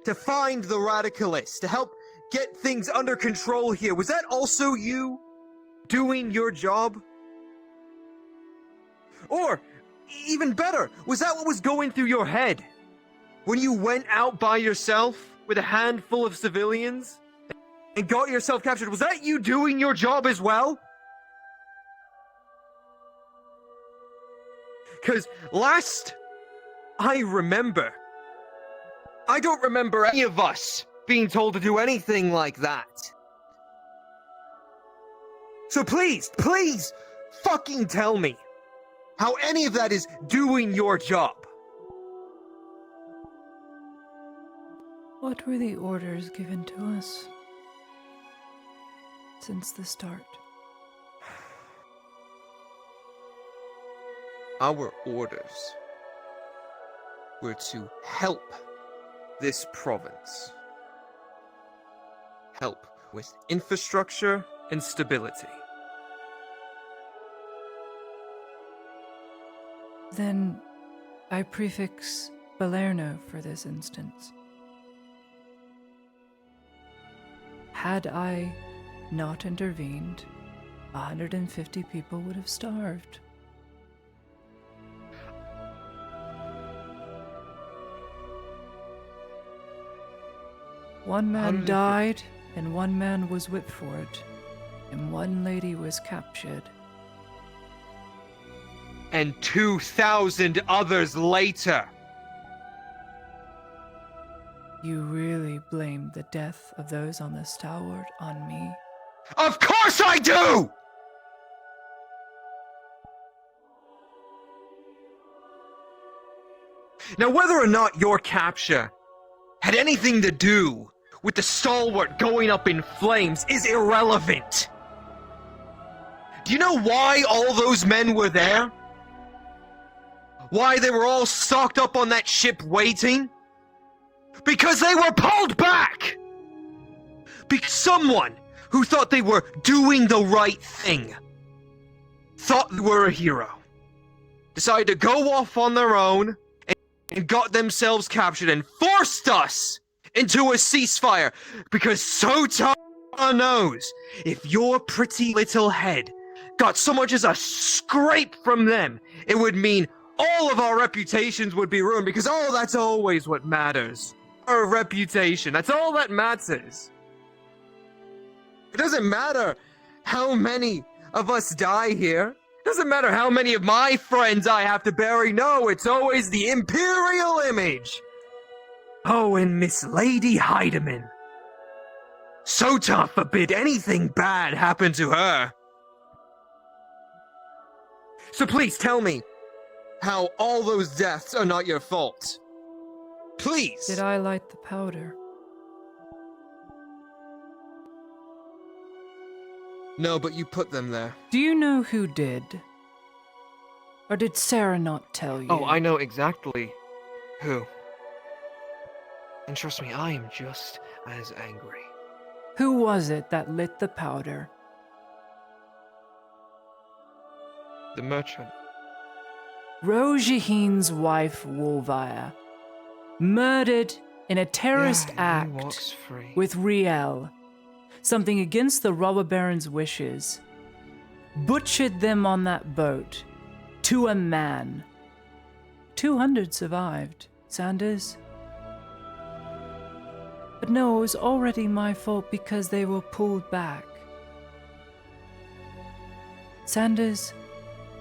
to find the radicalists, to help get things under control here? Was that also you doing your job? Or, even better, was that what was going through your head when you went out by yourself with a handful of civilians and got yourself captured? Was that you doing your job as well? Because last I remember, I don't remember any of us being told to do anything like that. So please, please, fucking tell me how any of that is doing your job. What were the orders given to us since the start? Our orders were to help this province. Help with infrastructure and stability. Then I prefix Balerno for this instance. Had I not intervened, 150 people would have starved. One man died, and one man was whipped for it, and one lady was captured. And 2,000 others later. You really blamed the death of those on the stalwart on me? Of course I do! Now, whether or not your capture had anything to do with the stalwart going up in flames is irrelevant. Do you know why all those men were there? Why they were all stocked up on that ship waiting? Because they were pulled back! Because someone who thought they were doing the right thing, thought they were a hero, decided to go off on their own and got themselves captured and forced us into a ceasefire, because Sota knows if your pretty little head got so much as a scrape from them, it would mean all of our reputations would be ruined, because that's always what matters. Our reputation, that's all that matters. It doesn't matter how many of us die here. It doesn't matter how many of my friends I have to bury. No, it's always the Imperial image. Oh, and Miss Lady Heidemann. Sota forbid anything bad happen to her. So please tell me how all those deaths are not your fault. Please. Did I light the powder? No, but you put them there. Do you know who did? Or did Sarah not tell you? Oh, I know exactly who. And trust me, I am just as angry. Who was it that lit the powder? The merchant. Rojaheen's wife, Wolvire, murdered in a terrorist act with Riel, something against the robber baron's wishes, butchered them on that boat, to a man. 200 survived, Sanders. But no, it was already my fault because they were pulled back. Sanders,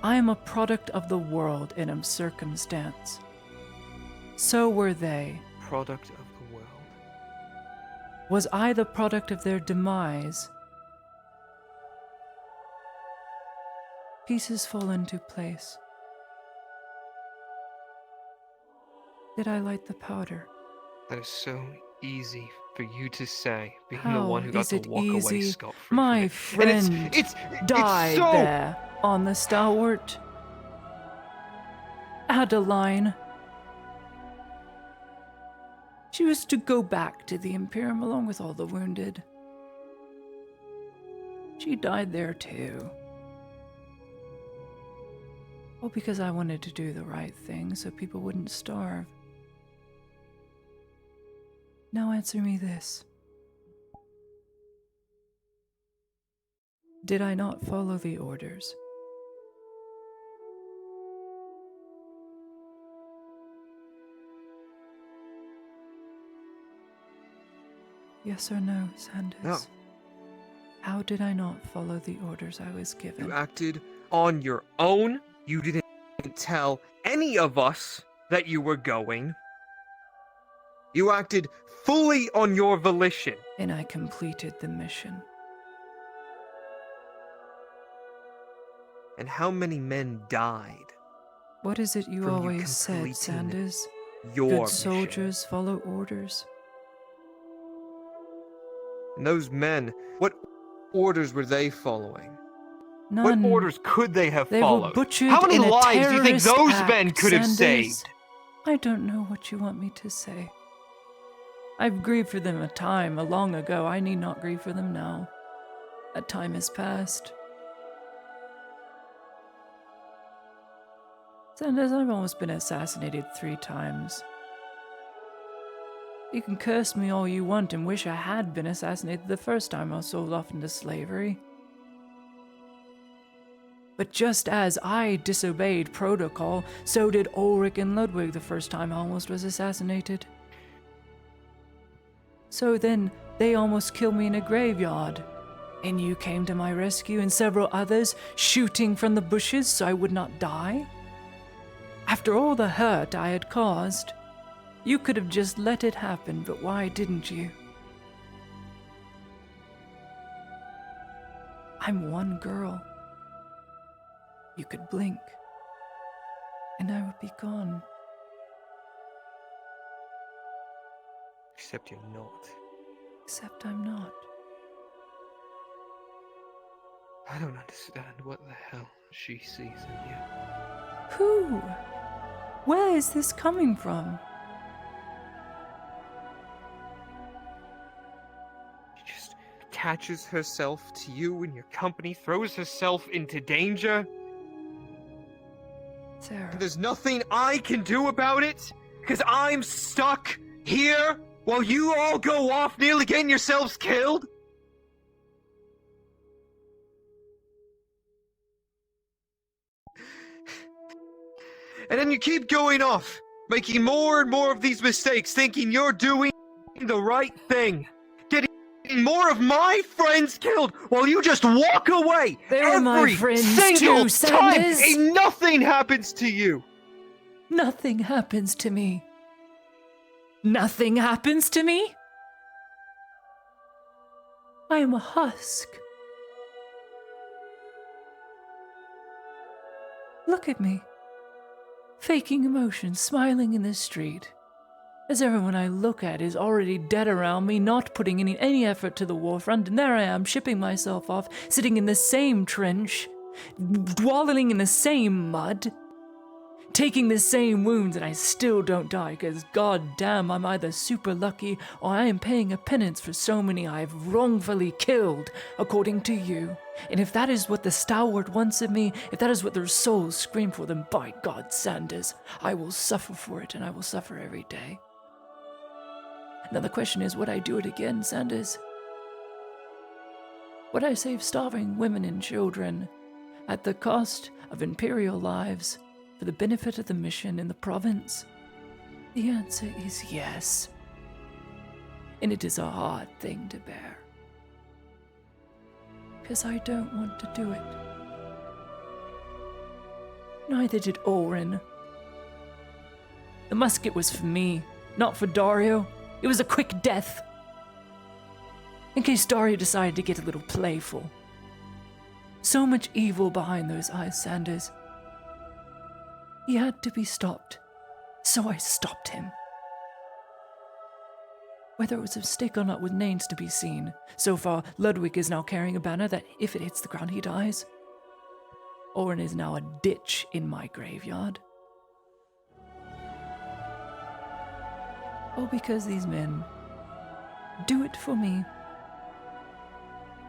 I am a product of the world and of circumstance. So were they. Product of the world. Was I the product of their demise? Pieces fall into place. Did I light the powder? That is so easy for you to say, being How the one who got is to it walk away easy? scot-free. My friend died so... there on the Stalwart. Adeline. She was to go back to the Imperium along with all the wounded. She died there too. All because I wanted to do the right thing so people wouldn't starve. Now answer me this. Did I not follow the orders? Yes or no, Sanders? No. How did I not follow the orders I was given? You acted on your own. You didn't tell any of us that you were going. You acted fully on your volition. And I completed the mission. And how many men died? What is it you from always said, Sanders? Your Good mission. soldiers follow orders. And those men, what orders were they following? None. What orders could they have They followed? were butchered How many in a lives do you think terrorist those act, men could have Sanders. saved? I don't know what you want me to say. I've grieved for them long ago. I need not grieve for them now. That time is past. Sanders, I've almost been assassinated 3 times. You can curse me all you want and wish I had been assassinated the first time I was sold off into slavery. But just as I disobeyed protocol, so did Ulrich and Ludwig the first time I almost was assassinated. So then, they almost killed me in a graveyard. And you came to my rescue and several others, shooting from the bushes so I would not die? After all the hurt I had caused, you could have just let it happen, but why didn't you? I'm one girl. You could blink, and I would be gone. Except you're not. Except I'm not. I don't understand what the hell she sees in you. Who? Where is this coming from? She just attaches herself to you and your company, throws herself into danger. Sarah. And there's nothing I can do about it, because I'm stuck here while you all go off nearly getting yourselves killed? And then you keep going off, making more and more of these mistakes, thinking you're doing the right thing. Getting more of my friends killed while you just walk away. They're my friends single too, time, Sanders. and nothing happens to you. Nothing happens to me. Nothing happens to me? I am a husk. Look at me. Faking emotion, smiling in the street. As everyone I look at is already dead around me, not putting any effort to the war front, and there I am, shipping myself off, sitting in the same trench, wallowing in the same mud, taking the same wounds, and I still don't die, because goddamn, I'm either super lucky, or I am paying a penance for so many I've wrongfully killed, according to you. And if that is what the stalwart wants of me, if that is what their souls scream for, then by God, Sanders, I will suffer for it, and I will suffer every day. Now the question is, would I do it again, Sanders? Would I save starving women and children at the cost of imperial lives for the benefit of the mission in the province? The answer is yes. And it is a hard thing to bear. Because I don't want to do it. Neither did Oren. The musket was for me, not for Dario. It was a quick death. In case Dario decided to get a little playful. So much evil behind those eyes, Sanders. He had to be stopped, so I stopped him. Whether it was a mistake or not remains to be seen. So far, Ludwig is now carrying a banner that if it hits the ground, he dies. Oren is now a ditch in my graveyard. Oh, because these men do it for me.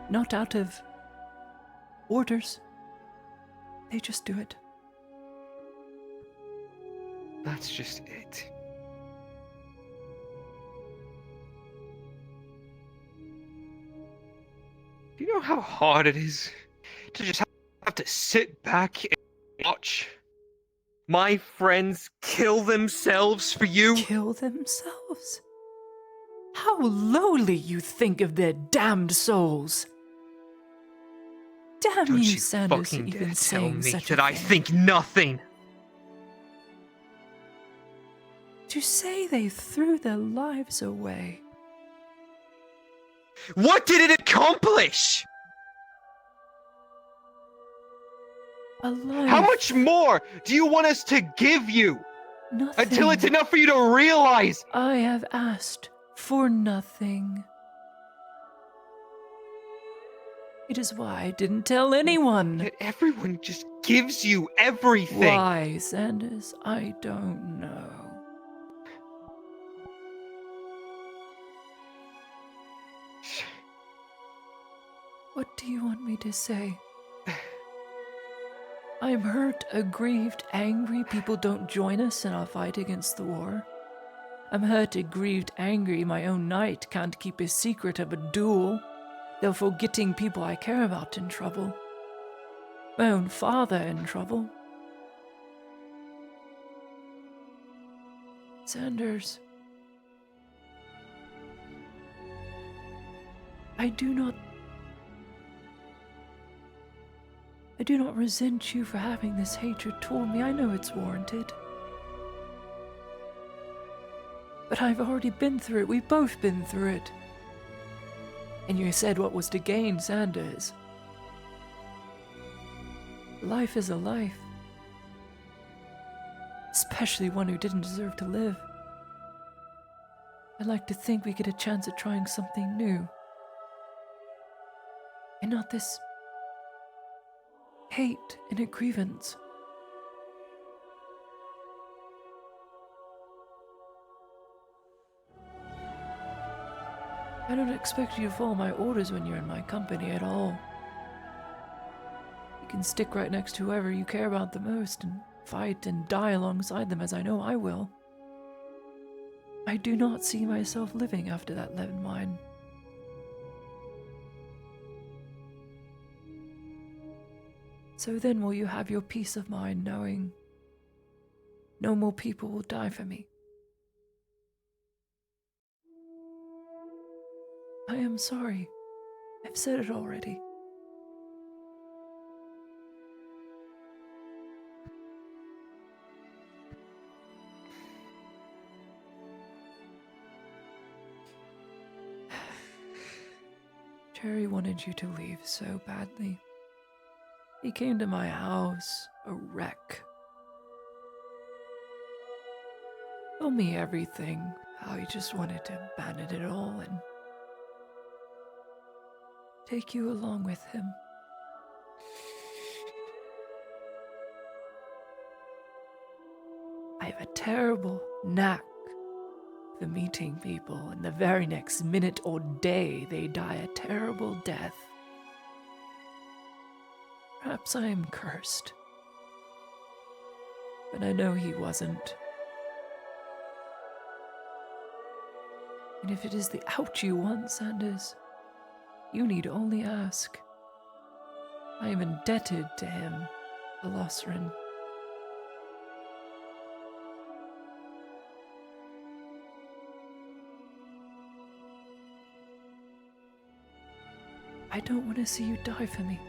Not out of orders. They just do it. That's just it. Do you know how hard it is to just have to sit back and watch my friends kill themselves for you? Kill themselves? How lowly you think of their damned souls. Damn Don't you, Sanders, fucking even dare tell saying me such that a I thing. think nothing. To say they threw their lives away. What did it accomplish? A life. How much more do you want us to give you? Nothing. Until it's enough for you to realize. I have asked for nothing. It is why I didn't tell anyone. Yet everyone just gives you everything. Why, Sanders? I don't know. What do you want me to say? I'm hurt, aggrieved, angry people don't join us in our fight against the war. I'm hurted, grieved, angry. My own knight can't keep his secret of a duel, therefore getting people I care about in trouble. My own father in trouble. Sanders, I do not resent you for having this hatred toward me. I know it's warranted. But I've already been through it. We've both been through it. And you said what was to gain, Sanders. Life is a life. Especially one who didn't deserve to live. I'd like to think we get a chance at trying something new. And not this hate and a grievance. I don't expect you to follow my orders when you're in my company at all. You can stick right next to whoever you care about the most and fight and die alongside them, as I know I will. I do not see myself living after that lead mine. So then will you have your peace of mind knowing no more people will die for me? I am sorry. I've said it already. Jerry wanted you to leave so badly. He came to my house, a wreck. Told me everything, how he just wanted to abandon it all and take you along with him. I have a terrible knack for meeting people, and the very next minute or day they die a terrible death. Perhaps I am cursed, but I know he wasn't. And if it is the out you want, Sanders, you need only ask. I am indebted to him, Velocirin. I don't want to see you die for me.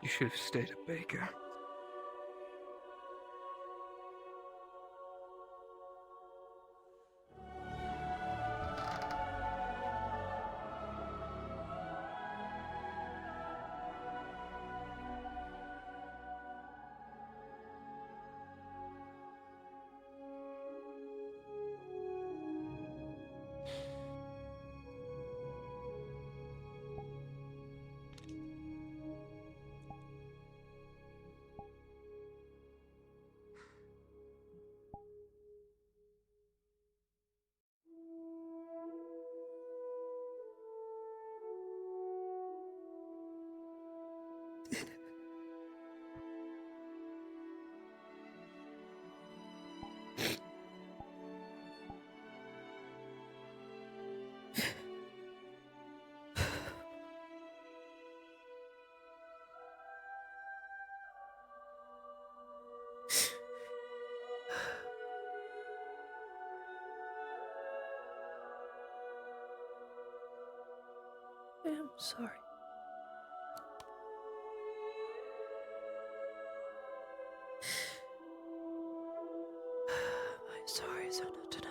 You should have stayed at Baker. I am sorry. I'm sorry is not enough.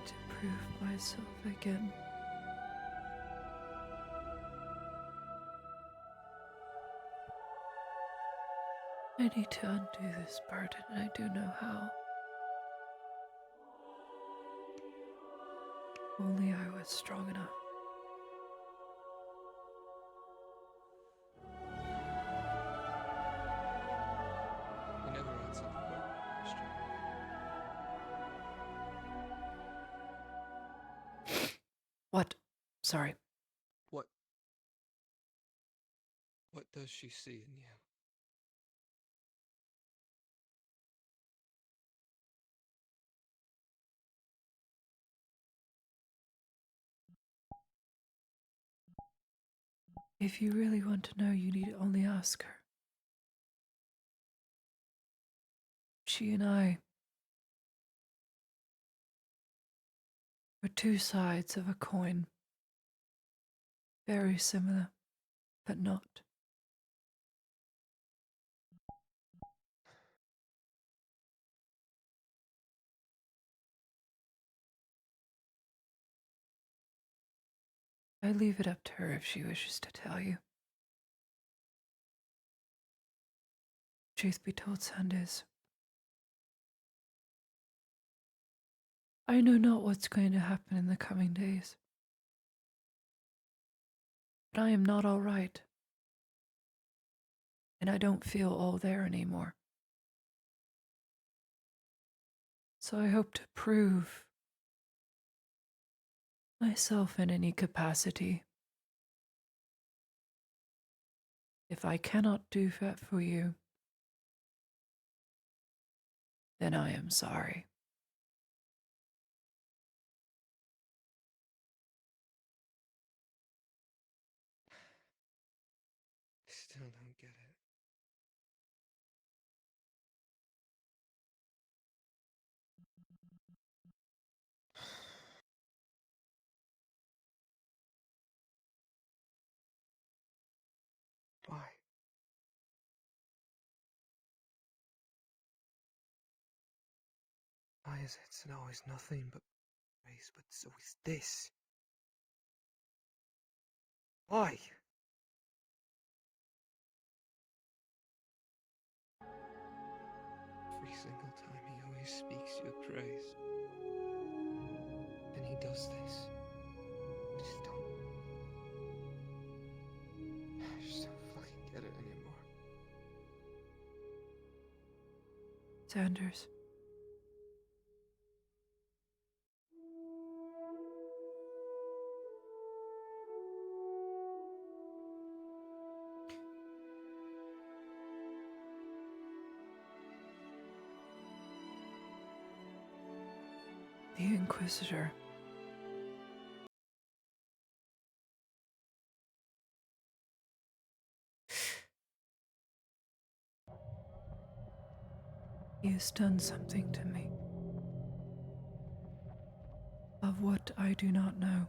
to prove myself again. I need to undo this burden, and I do know how. Only I was strong enough. You never answered the question. What? Sorry. What does she see in you? If you really want to know, you need only ask her. She and I are two sides of a coin. Very similar, but not. I leave it up to her if she wishes to tell you. Truth be told, Sanders, I know not what's going to happen in the coming days. But I am not all right. And I don't feel all there anymore. So I hope to prove myself in any capacity. If I cannot do that for you, then I am sorry. I still don't get it. Why? Why is it always nothing but praise, but it's always this? Why? Every single time he always speaks your praise. And he does this. I just don't fucking get it anymore. Sanders. The Inquisitor. He has done something to me. Of what I do not know.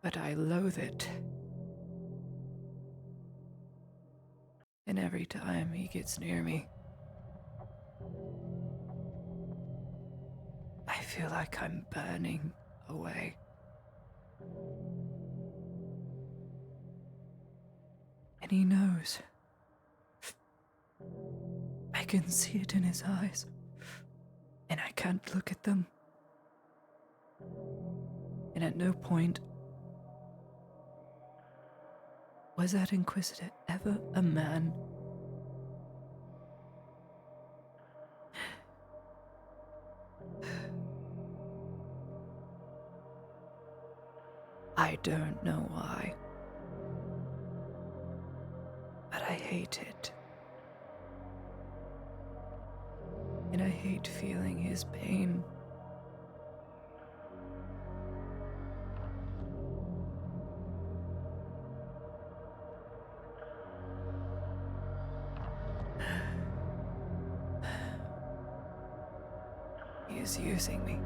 But I loathe it. And every time he gets near me, I feel like I'm burning away. And he knows. I can see it in his eyes. And I can't look at them. And at no point was that Inquisitor ever a man. I don't know why. But I hate it. And I hate feeling his pain. He is using me.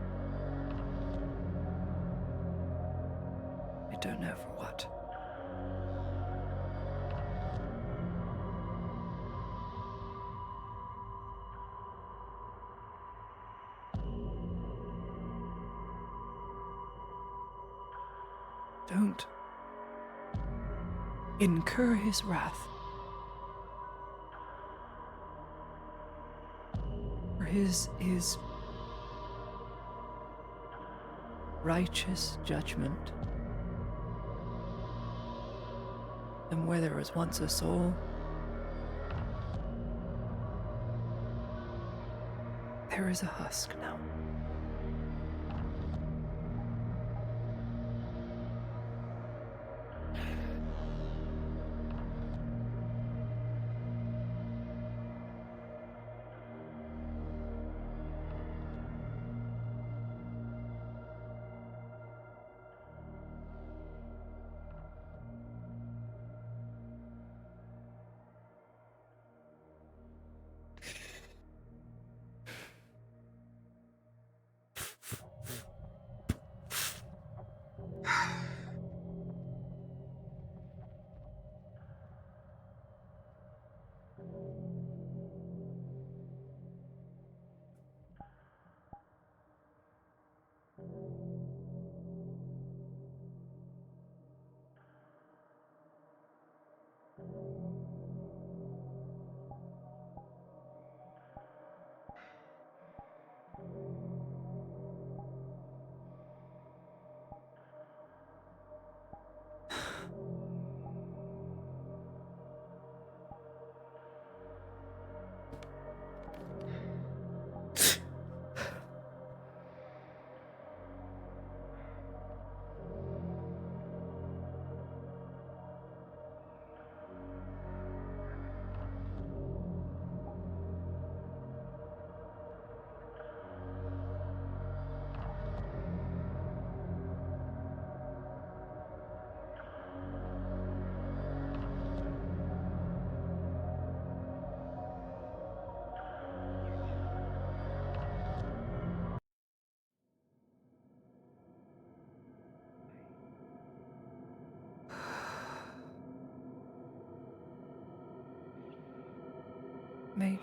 I don't know for what. Don't incur his wrath. For his is righteous judgment. And where there was once a soul, there is a husk now. Mage.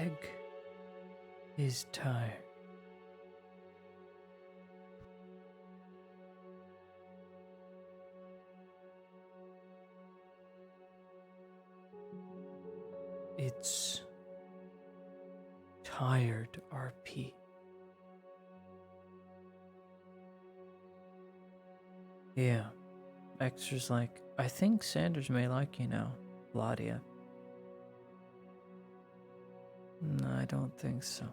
egg is tired. It's tired, RP. Yeah. Extra's like, I think Sanders may like you now, Ladia. No, I don't think so.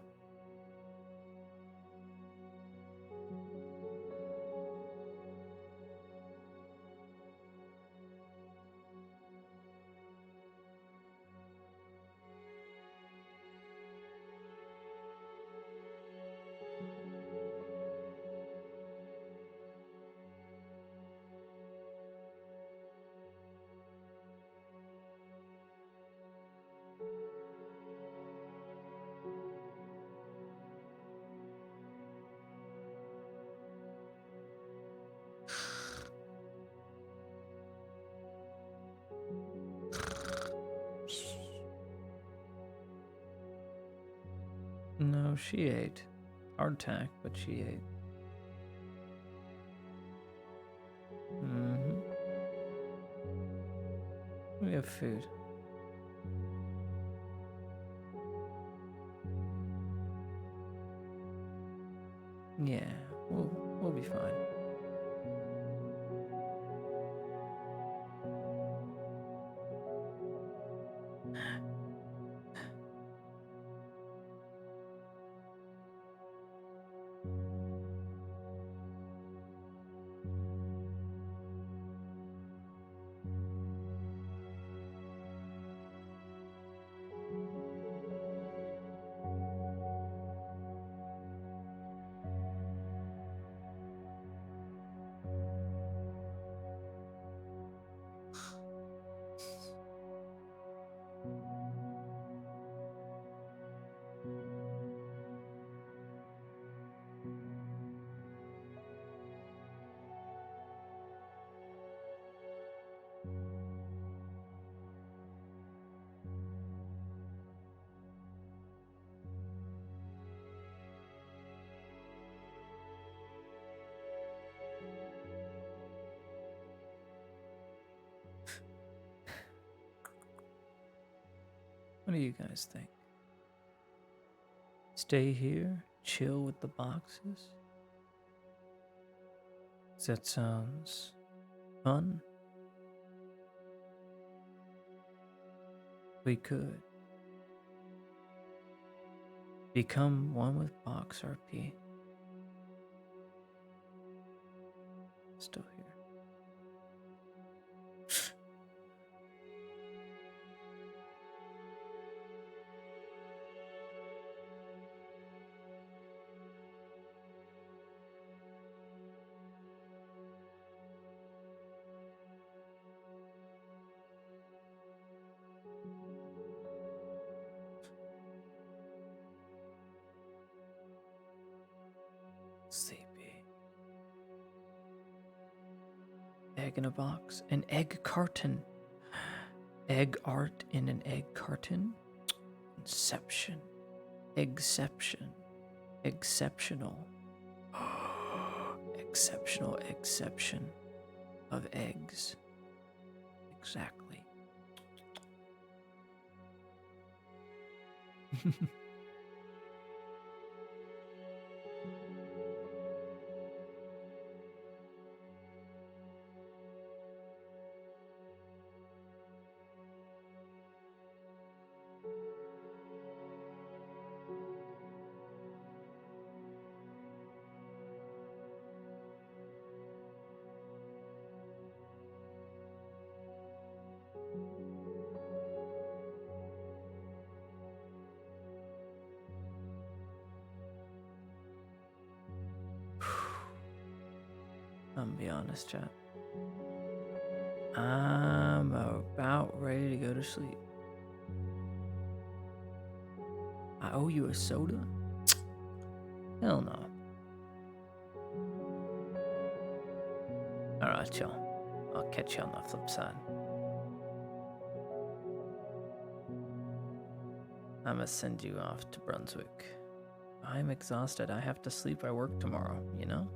No, she ate. Hardtack, but she ate. Mm-hmm. We have food. Yeah, we'll be fine. What do you guys think? Stay here, chill with the boxes? That sounds fun. We could become one with Box RP. Still here. Sleepy. Egg in a box. An egg carton. Egg art in an egg carton. Inception. Exception. Exceptional. Exceptional exception of eggs. Exactly. I'm gonna be honest, chat. I'm about ready to go to sleep. I owe you a soda? Hell no. Alright, y'all. I'll catch you on the flip side. I must send you off to Brunswick. I'm exhausted. I have to sleep. I work tomorrow, you know?